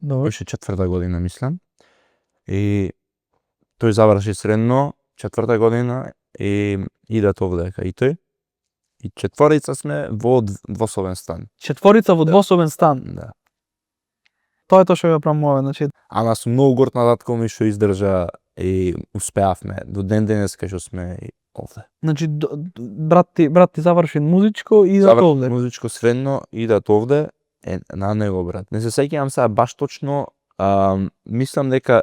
Добро. Беше 4-та година, мислам. И тој заврши средно, 4-та година и идат овдека и тој. И четворица сме во двособен стан. Четворица во двособен стан. Да. Тоа е тоа што ја промове, значи. Ама сум многу горд на татко ми што издржа и успеавме до ден денеска што сме овде. Значи брат ти заврши музичко и идат овде. Музичко средно идат овде на него, брат. Не се сеќавам сега баш точно, мислам дека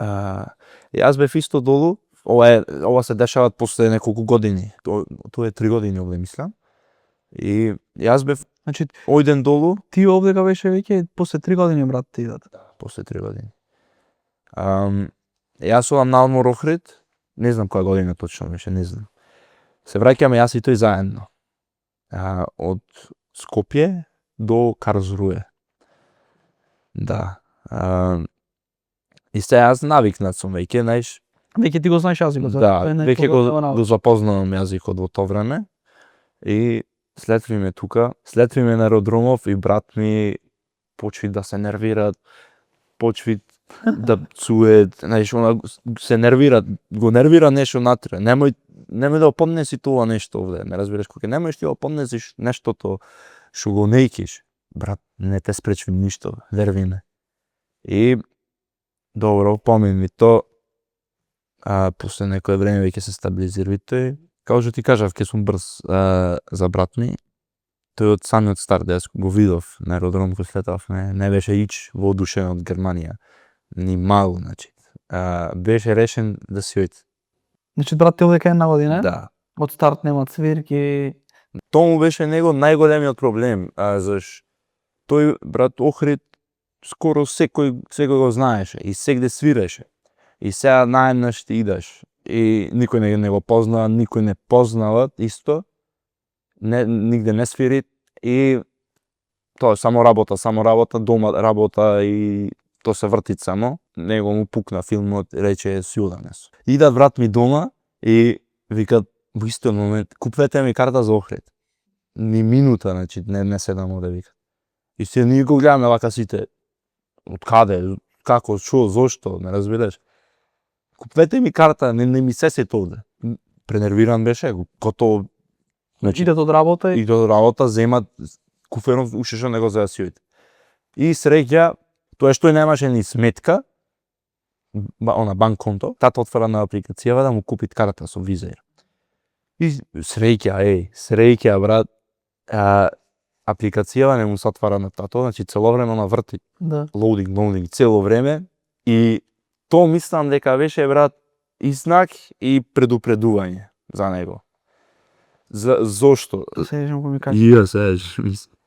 јас бев исто долу ова се дешава после неколку години. Тоа е 3 години овде мислам. И јас бев Значи ојден долу ти овдека беше веќе после 3 години брат ти идат. после 3 години. Јас одам на одмор Охрид, не знам која година точно беше, не знам. Се враќаме јас и тој заедно. Од Скопје до Карлсруе. Да. И се јас навикнат сум веќе, знаеш. Веќе ти го знаеш јазикот. Да, веќе го запознавам јазикот во тоа време. И слетвиме тука, слетвиме на аеродромов и брат ми почви да се нервира, почви да цует, знаеш, она се нервира, го нервира нешто натре. Немој да оподнеси тоа нешто овде, ме разбираш, кога немоеш ти оподнесиш нештото што го неќиш, брат, не те спречи ништо, верви ме. И добро, помин то, после некое време веќе се стабилизира тој. Како што ти кажав, ке сум брз за брат ми. Тој од самиот старт, јас го видов на аеродром кој слетавме, не беше ич воодушевен од Германија. Ни мало, значи. Беше решен да си ојде. Значи брат ти овдека една година? Да. Од старт нема цвирки. Тоа му беше него најголемиот проблем, заш тој брат Охрид скоро секој го знаеше и сегде свиреше. И сега наеднаш ти идеш и никој не го познава, никој не познава исто. Нигде не свири и тоа само работа, дома работа и тоа се врти само. Него му пукна филмот, рече сјуданес. Идат брат ми дома и викат во истиот момент, купете ми карта за Охрид. Ни минута, значи, не седам овде, викат. И се ние го гледаме вака сите. Од каде, како, шо, зошто, не разбираш. Купете ми карта, не ми се сет овде. Пренервиран беше, готово. Значи, идат од работа и до работа, земат куферов, уште што него за да си ојде. И среќа, тоа што немаше ни сметка, она банк конто, тата отвара на апликацијава да му купи карта со Виза. И среќа, брат, апликацијава не му се отвара на тато, значи цело време она врти. Да. Loading, цело време. И тоа мислам дека беше, брат, и знак и предупредување за него. Зошто? Сеќам го ми кажа.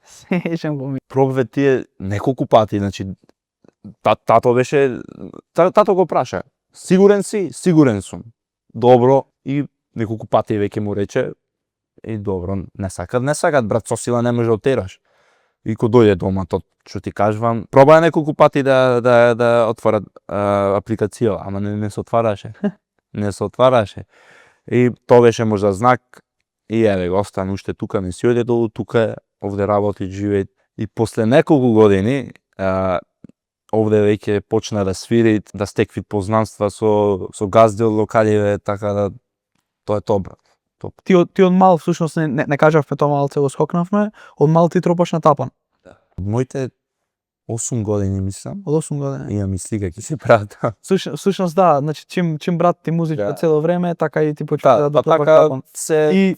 Сеќам го ми. Пробве тие неколку пати, значи тато беше, тато го праша. Сигурен си? Сигурен сум. Добро, и неколку пати веќе му рече, и добро, не сакат, брат, со сила не може да отераш. И ко дојде дома, тоа што ти кажувам, пробаја неколку пати да отвора апликација, ама не се отвараше. Не се отвараше. И тоа беше можда знак, и еве го остана уште тука, не си ојде долу, тука овде работи, живее. И после неколку години, овде веќе почна да свири, да стекви познанства со газди од локаливе, така да тоа е тоа, брат. Ти од мал, всушност не кажавме тоа, малце го скокнавме, од мал ти тропаш на тапан. Моите 8 години, мислам. Од 8 години. Имам и слика, ќе се прават. Всушност да, значи чим брат ти музичка цело време, така и ти почва да тропаш така тапан. се И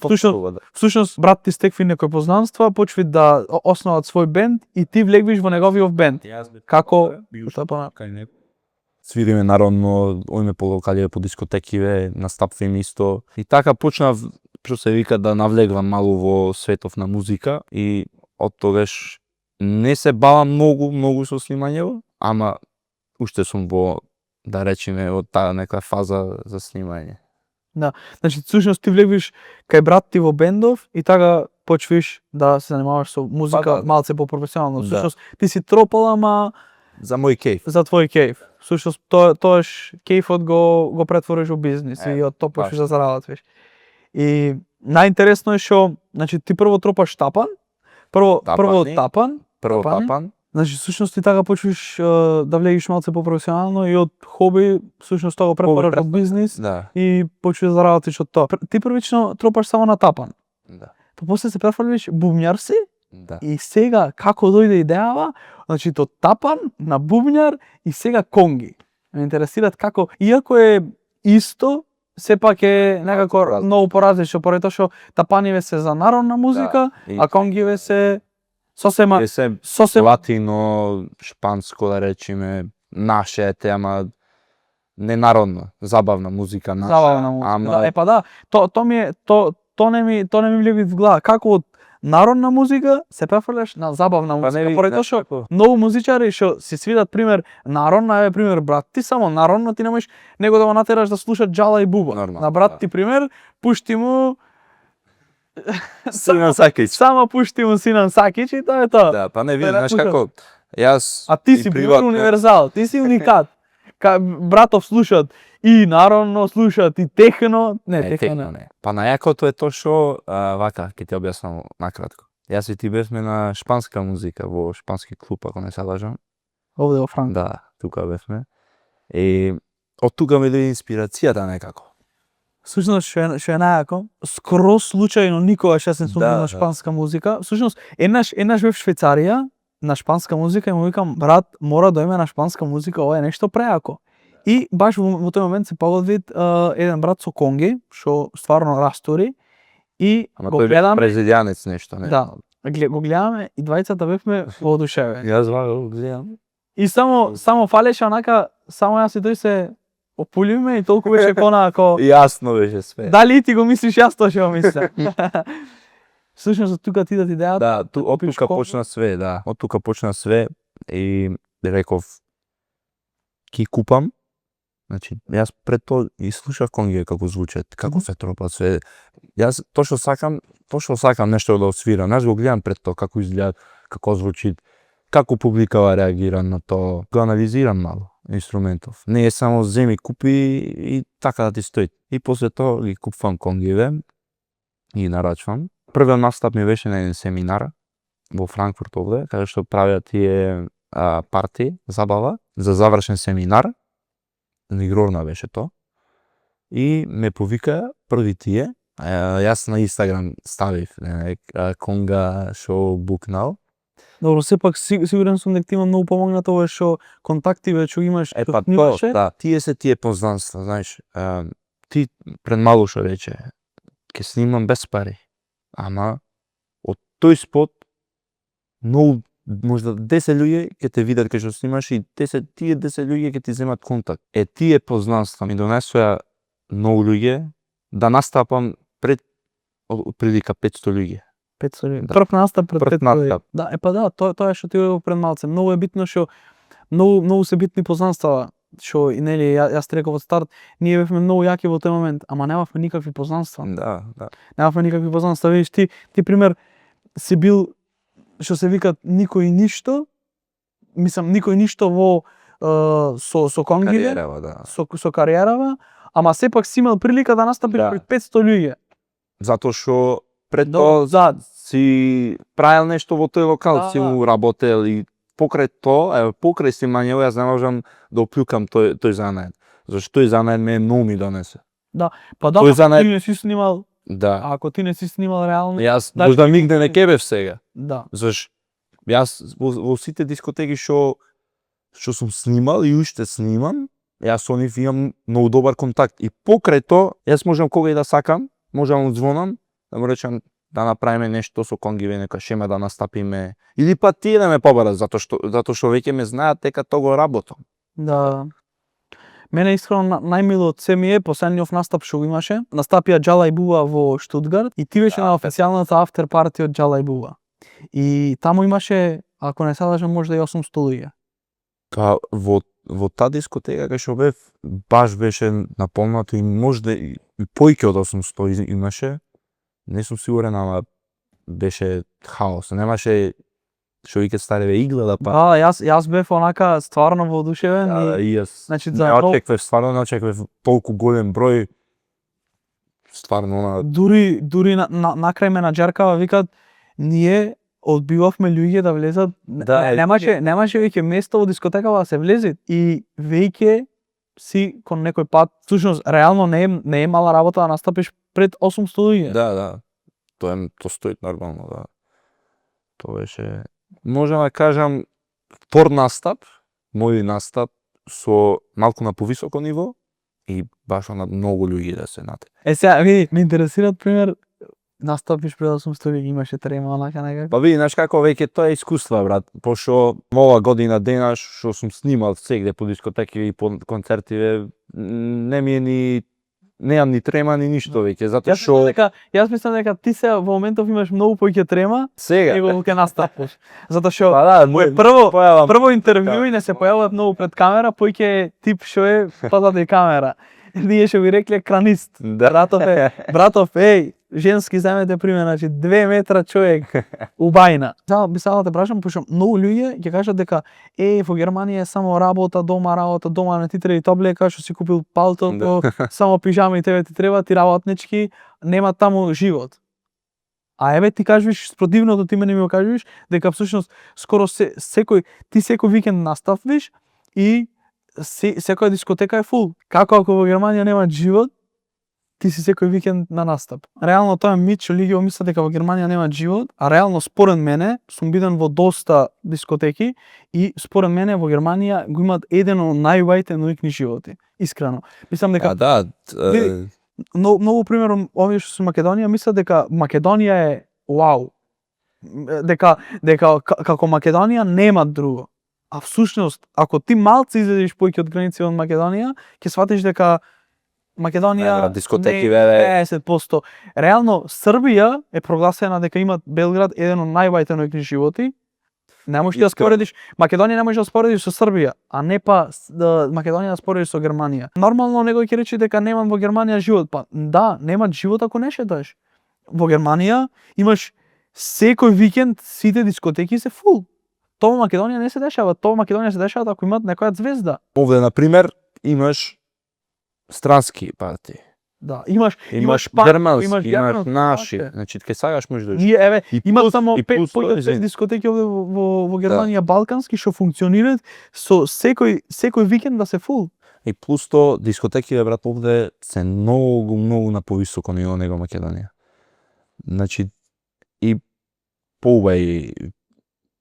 всушност брат ти стекви некои познанства, почви да основат свој бенд и ти влегвиш во неговиот бенд. Како тапана? Свириме народно, ојме по локаливе, по дискотекиве, настапвиме исто. И така почнав, што се вика, да навлегвам малку во светов на музика и од тогаш не се бавам многу со снимањево, ама уште сум во, да речеме, од таа нека фаза за снимање. Да, значи всушност ти влегвиш кај брат ти во бендов и така почвиш да се занимаваш со музика малце по-професионално. Всушност ти си тропал, ама за мој кејф. За твој кејф. Всушност тоаш кејфот го претвориш во бизнис и од тоа почнеш да заработиш. И најинтересно е што, значи ти прво тропаш тапан, прво тапан. Значи всушност ти така почнеш да влегиш малце по-професионално и од хоби всушност тоа го претвориш во бизнис и почнеш да заработиш од тоа. Ти првично тропаш само на тапан. Да. Па после се префрлиш бубњар си. Да. И сега како дојде идејава, значи од тапан на бубњар и сега конги. Ме интересираат како, иако е исто, сепак е некако многу поразлично, поради тоа што тапаниве се за народна музика, а конгиве се сосема латино, шпанско, да речеме, наше тема, ненародна, забавна музика наша. Забавна музика. Ама Да, па да, то ми е то не ми влеви в глава како од народна музика се префрлеш на забавна музика. Поради тоа што многу музичари што се свидат пример народна, пример брат, ти само народно ти не можеш него да го натераш да слуша Джала и Буба. Нормално, На брат да. ти пример, пушти му Синан Сакич. само пушти му Синан Сакич и тоа е тоа. Да, па не Тој видиш, не знаеш слуша. како, јас А ти и си приватно- универзал, ти си уникат. Братов слушаат и народно, слушаат и техно, не, техно не. Па најакото е тоа што, вака, ќе ти објаснам накратко. Јас и ти бевме на шпанска музика во шпански клуб, ако не се лажам. Овде во Франк. Да, тука бевме. И од тука ми дојде инспирацијата некако. Всушност што е најако, скроз случајно никогаш јас не сум Да, бил на да. шпанска музика. Всушност еднаш бев Швајцарија на шпанска музика и му викам брат, мора да име на шпанска музика, ова е нешто преако. И баш во тој момент се погодви еден брат со конги, што стварно растори и Ама го тој беше гледаме, бразилјанец нешто, не? да, го гледаме и двајцата бевме воодушевени. Јас вака го гледам. И само фалеше онака, само јас и тој се опулиме и толку беше конако Јасно беше све. дали и ти го мислиш јас тоа што го мислам. Всушност од тука ти да ти идејата. Да, од купиш тука конго. почна све, да. Од тука почна све и реков ки купам. Значи, јас пред тоа и слушав конгија како звучат, како се тропат све. Јас тоа што сакам нешто да освирам. Јас го гледам пред тоа како изгледа, како звучи, како публикава реагира на тоа. Го анализирам мало инструментов. Не е само земи, купи и така да ти стои. И после тоа ги купувам конгиве и нарачвам. Првиот настап ми беше на еден семинар во Франкфурт овде, каде што правеа тие парти, забава, за завршен семинар. Игрорна беше тоа. И ме повика први тие. Јас на Инстаграм ставив конга шо букнал. Добро, сепак сигурен сум дека ти има многу помогнато ова што контакти веќе што имаш Па што тоа, снимаше. да, тие познанства, знаеш, ти пред мало што рече, ќе снимам без пари, ама од тој спот многу, можда 10 луѓе ќе те видат кај што снимаш и тие 10 луѓе ќе ти земат контакт. Тие познанства ми донесоа многу луѓе да настапам пред прилика 500 луѓе. 500 луѓе. Да. Прв настап пред Прв 500 луѓе. настап. Да, па да, тоа е што ти го пред малце. Многу е битно што многу се битни познанства што и нели јас ти реков од старт, ние бевме многу јаки во тој момент, ама немавме никакви познанства. Да, да. Немавме никакви познанства. Видиш ти пример си бил што се викат никој ништо, мислам никој ништо во со конгиве, Кариерава, да. со кариерава, ама сепак си имал прилика да настапиш Да. пред 500 луѓе. Затоа што пред Добро, тоа си правил нешто во тој локал, Да, си му работел и покрај тоа, покрај снимањето јас не можам да оплюкам тој занает. Зашто тој занает ме многу ми донесе. Па да, Тој ако занает- ти не си снимал, Да. ако ти не си снимал реално, Јас Дали- можда нигде не кебев сега. да. Заш јас во сите дискотеки што сум снимал и уште снимам, јас со нив имам многу добар контакт и покрај тоа јас можам кога и да сакам, можам да звонам, да му речам да направиме нешто со конгиве, нека шема да настапиме или па тие да ме побарат затоа што веќе ме знаат дека тоа го работам. Да. Мене искрено најмило од се ми е последниот настап што го имаше. Настапија Джала и Буба во Штутгарт и ти беше на официјалната афтер парти од Джала и Буба. И таму имаше, ако не се лажам, можда и 800 луѓе. Тоа во таа дискотека кај што бев баш беше наполнато и можда и поиќе од 800 имаше. Не сум сигурен, ама беше хаос. Немаше што вика стареве игла да па. Да, јас бев онака стварно воодушевен и И јас значи не за нов- очеквав, стварно не очеквав толку голем број. Стварно на дури на крај ме наџаркава, викат ние одбивавме луѓе да влезат. Да, немаше веќе место во дискотекава да се влезе и веќе си кон некој пат. Всушност реално не е мала работа да настапиш пред 800 луѓе. Да. Тоа стои нормално, да. Тоа беше, можам да кажам, втор настап, мој настап со малку на повисоко ниво и баш на многу луѓе да се нате. Сега види, ме интересираат пример настапиш пред 800 луѓе, имаше трема онака некако. Па види, знаеш како веќе тоа е искуство, брат. Пошто ова година денаш што сум снимал сегде по дискотеки и по концерти, не ми е ни неам ни трема ни ништо веќе, затоа што Јас мислам дека ти се во моментов имаш многу поќе трема сега него ќе настапиш. Затоа што па да, прво интервју и не се појавуваат многу пред камера, поќе тип што е позади камера. Ние што би рекле кранист. Да. Братов, еј, женски земете пример, значи 2 метра човек убајна. Сега би сакал да те прашам, пошто многу луѓе ќе кажат дека во Германија е само работа дома, не ти треба таблека, што си купил палтото, само пижама и тебе ти треба, ти работнички, нема таму живот. А еве ти кажеш спротивното, ти мене ми го кажеш дека всушност скоро секој викенд наставиш и секоја дискотека е фул. Како ако во Германија нема живот, ти си секој викенд на настап. Реално тоа е мит што луѓе мислат дека во Германија нема живот, а реално според мене сум биден во доста дискотеки и според мене во Германија го имаат еден од најубавите ноќни животи. Искрено. Мислам дека многу примерно овие што се Македонија мислат дека Македонија е вау. Дека како Македонија нема друго. А всушност, ако ти малце излезеш поќе од граници од Македонија, ќе сватиш дека Македонија дискотеки 50%. Реално Србија е прогласена дека има Белград еден од најубавите ноќни животи. Не можеш да споредиш Македонија, не можеш да споредиш со Србија, а не па Македонија да споредиш со Германија. Нормално некој ќе рече дека нема во Германија живот, па да, нема живот ако не шеташ. Во Германија имаш секој викенд сите дискотеки се фул. Тоа во Македонија не се дешава, тоа во Македонија се дешава ако имаат некоја звезда. Овде на пример имаш странски партии. Да, имаш германски, имаш наши. Значи ќе сагаш можеш да Ние еве имаат само и 5 дискотеки овде во Германија балкански што функционираат со секој викенд да се фул. И плюс тоа дискотеките брат овде се многу на повисоко ниво него Македонија. Значи и поубави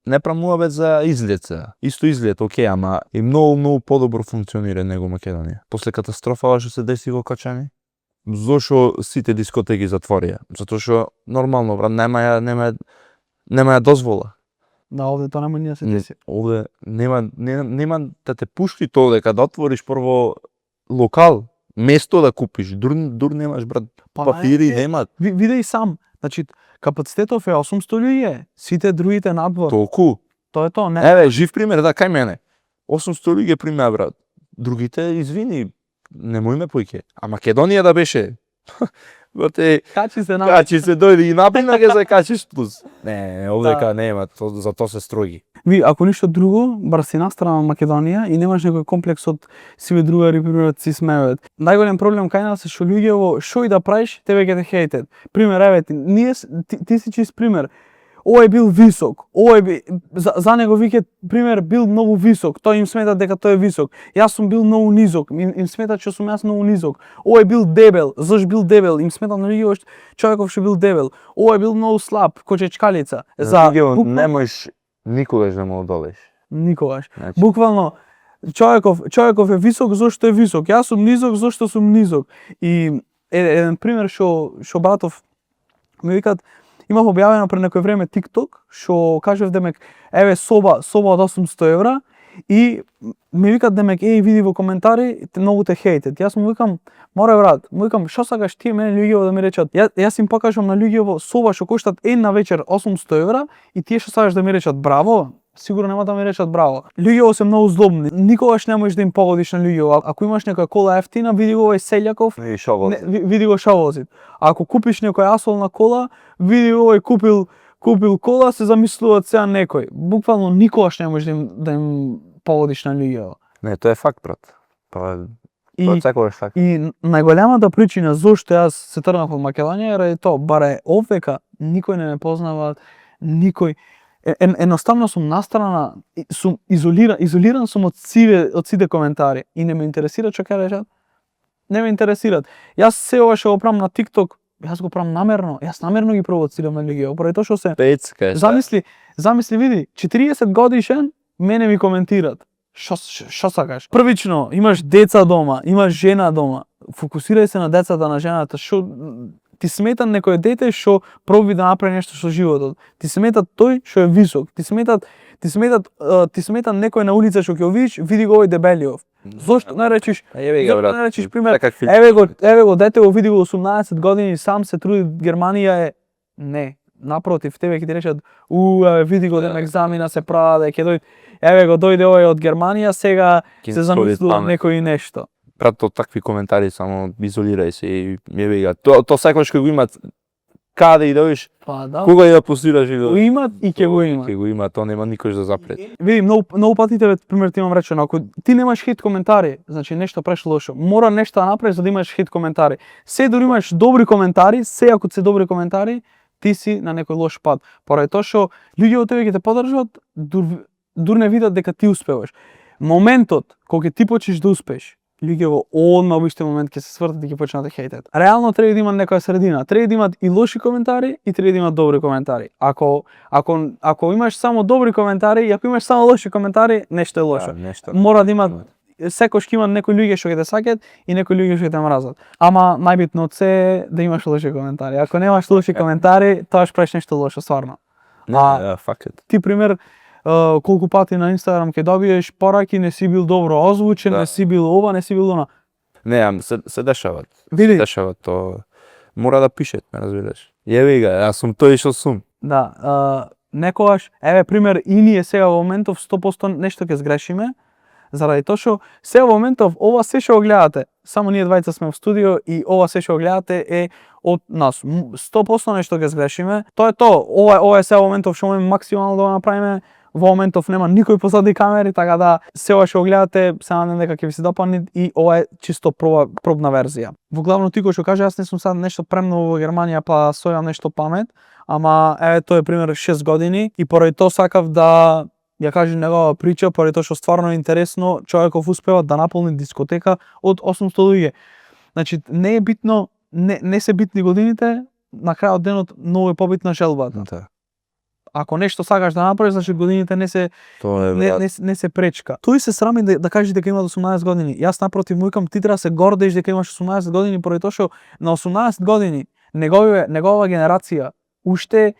не прамуваме за излеца. Исто излет, окей, ама и многу подобро функционира него Македонија. После катастрофава што се деси во Качани, зошо сите дискотеки затворија? Затоа што нормално брат нема дозвола. Да, овде тоа нема ни да се деси. Овде нема да те пушти тоа дека да отвориш прво локал, место да купиш, дур немаш брат, папири немат. Види сам, значи капацитетов е 800 луѓе, сите другите надвор. Толку. Тоа е тоа, не. Еве, жив пример, да, кај мене. 800 луѓе пример, брат. Другите, извини, немој ме појке. А Македонија да беше. Брате, Качи се дојде и наприна ќе се качиш плюс. Не, овдека нема, за тоа се строги. Ви, ако ништо друго, бар си настрана Македонија и немаш некој комплекс од сиве другари, пример, си смејат. Најголем проблем кај нас е што луѓе шо и да правиш, тебе ќе те хейтат. Пример, еве ти си чист пример. Овој бил висок, за него викаат пример бил многу висок, тој им смета дека тој е висок. Јас сум бил многу низок, им сметат што сум јас многу низок. Овој бил дебел, заш бил дебел, им сметам на луѓе човеков што бил дебел. Овој бил многу слаб, ко чечкалица. Не можеш никогаш да му одолеш. Никогаш. Буквално човеков е висок зашто е висок. Јас сум низок зашто сум низок. И еден пример што братов ми викаат, имав објавено пред некој време TikTok, што кажав демек, еве соба од 800 евра и ми викаат демек, види во коментари, многу те хейтат. Јас му викам, море брат, што сакаш ти мене луѓето да ми речат? Јас им покажам на луѓето соба што коштат една вечер 800 евра и тие што сакаш да ми речат браво, сигурно нема да ми речат браво. Луѓето се многу злобни. Никогаш не можеш да им погодиш на луѓето. Ако имаш некоја кола ефтина, види го овој Селјаков, види го шо возит. А ако купиш некоја асфалтна кола, види овој купил кола, се замислуваат сега некој. Буквално никогаш не можеш да им погодиш на луѓето. Не, тоа е факт, брат. Тоа секогаш факт. И најголемата причина зошто јас се тргнав од Македонија е ради тоа, баре овдека никој не ме познава, никој едноставно сум настрана, сум изолиран сум од сите коментари и не ме интересира што ќе речат. Не ме интересираат. Јас се ова што го правам на TikTok, јас го правам намерно. Јас намерно ги провоцирам на луѓе, поради тоа што се Замисли, види, 40 годишен мене ми коментираат. Што сакаш? Првично, имаш деца дома, имаш жена дома. Фокусирај се на децата, на жената. ти смета некој дете што проби да направи нешто со животот. Ти смета тој што е висок. Ти смета некој на улица што ќе го видиш, види го овој дебелиов. Зошто не речиш? Зошто не речиш пример? Еве го дете го види го 18 години, сам се труди, Германија е не. Напротив, тебе ќе ти речат, види го ден екзамена се прави, ќе дојде. Еве го дојде овој од Германија, сега се замислува некој нешто. Брато, такви коментари само изолирај се и еве го. То секогаш ќе го имат каде и дојдеш. Па да. Кога и да постираш и Го имат и ќе го имат. Ќе го има, то нема никош да запрет. Види, многу пати тебе пример ти имам речено, ако ти немаш хейт коментари, значи нешто прешло лошо. Мора нешто да направиш за да имаш хейт коментари. Се дури имаш добри коментари, се ако се добри коментари, ти си на некој лош пат. Поради тоа што луѓе од тебе ќе те поддржат, дури не видат дека ти успеваш. Моментот кога ти почнеш да успееш, луѓе во одма во истиот момент ќе се свртат и ќе почнат да хейтат. Реално треба да има некоја средина. Треба да имат и лоши коментари и треба да имат добри коментари. Ако имаш само добри коментари и ако имаш само лоши коментари, нешто е лошо. Мора да имат секош ќе има некои луѓе што ќе те сакат и некои луѓе што ќе те мразат. Ама најбитно од се е да имаш лоши коментари. Ако немаш лоши коментари, тоаш правиш нешто лошо стварно. Ти пример колку пати на Инстаграм ќе добиеш пораки, не си бил добро озвучен, не си бил ова, не си бил она. Не, се дешават. Види? Се дешават, то мора да пишет, ме разбираш. Еве га, јас сум тој што сум. Да, некогаш, еве пример и ние сега во моментов 100% нешто ќе сгрешиме, заради тоа што сега во моментов ова се што го гледате, само ние двајца сме во студио и ова се што го гледате е од нас. 100% нешто ќе сгрешиме. Тоа е тоа. Ова е сега во моментов што можеме максимално да го направиме. Во моментов нема никој позади камери, така да се ова што го гледате, се надевам дека ќе ви се допадне и ова е чисто пробна верзија. Во главно ти кој што каже, јас не сум сад нешто премногу во Германија, па сојам нешто памет, ама еве тоа е пример 6 години и поради тоа сакав да ја кажем негова прича, поради тоа што стварно е интересно, човеков успева да наполни дискотека од 800 луѓе. Значи не е битно, не се битни годините, на крајот денот многу е побитна желбата. Да. Ако нешто сакаш да направиш, значи годините не се пречка. Тој се срами да каже дека има 18 години. Јас напротив му викам, ти треба да се гордееш дека имаш 18 години, поради тоа што на 18 години негова генерација уште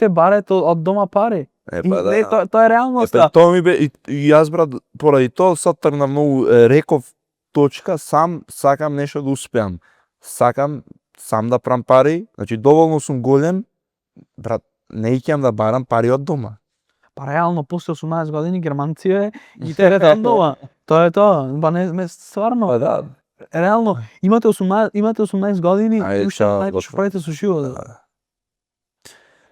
барет од дома пари. Тоа е реалноста. Тоа ми бе и јас брат, поради тоа сатрна многу реков точка, сам сакам нешто да успеам. Сакам сам да прам пари, значи доволно сум голем, брат, не икам да барам пари од дома. Па реално после 18 години германците ги терат од дома. Тоа е тоа, ба не стварно. Да. Реално имате 18 години и уште најдеш правите со животот.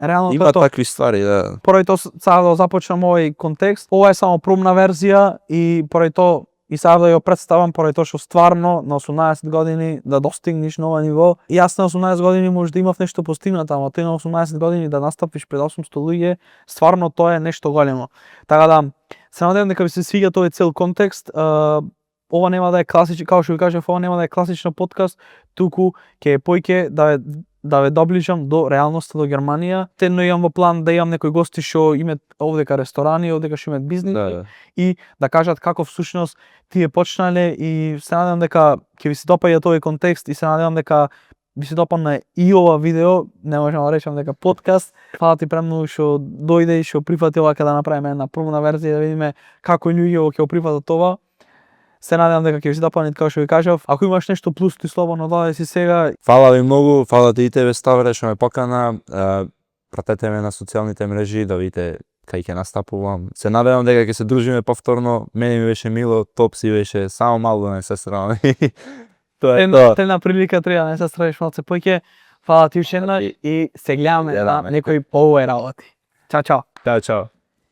Реално има такви ствари, да. Поради тоа сега да започнам овој контекст, ова е само пробна верзија и поради тоа и сега да ја представам поради тоа што стварно на 18 години да достигнеш на ова ниво. И јас на 18 години може да имав нешто постигнато, ама тој на 18 години да настапиш пред 800 луѓе, стварно тоа е нешто големо. Така да се надевам дека ви се свиѓа тој цел контекст. Ова нема да е класичен, како што ви кажав, ова нема да е класичен подкаст, туку ќе е поиќе да ве доближам до реалноста, до Германија. Тенно имам во план да имам некои гости што имаат овдека ресторани, овдека што имаат бизнеси и да кажат како всушност тие почнале и се надевам дека ќе ви се допаѓа тој контекст и се надевам дека ви се допадне и ова видео, не можам да речам дека подкаст. Фала ти премногу што дојде и што прифати ова да направиме една пробна верзија да видиме како луѓе ќе го прифатат ова. Се надевам дека ќе ви се допадне како што ви кажав. Ако имаш нешто плюс, ти слободно даде си сега. Фала ви многу, фала ти и тебе Ставре што ме покана. Пратете ме на социјалните мрежи да видите кај ќе настапувам. Се надевам дека ќе се дружиме повторно. Мене ми беше мило, топ си беше, само мало да не се срамам. Тоа е тоа. Тена прилика треба да не се стравиш малце поиќе. Фала ти уште еднаш и се гледаме на некои повој работи. Чао, чао. Чао, чао.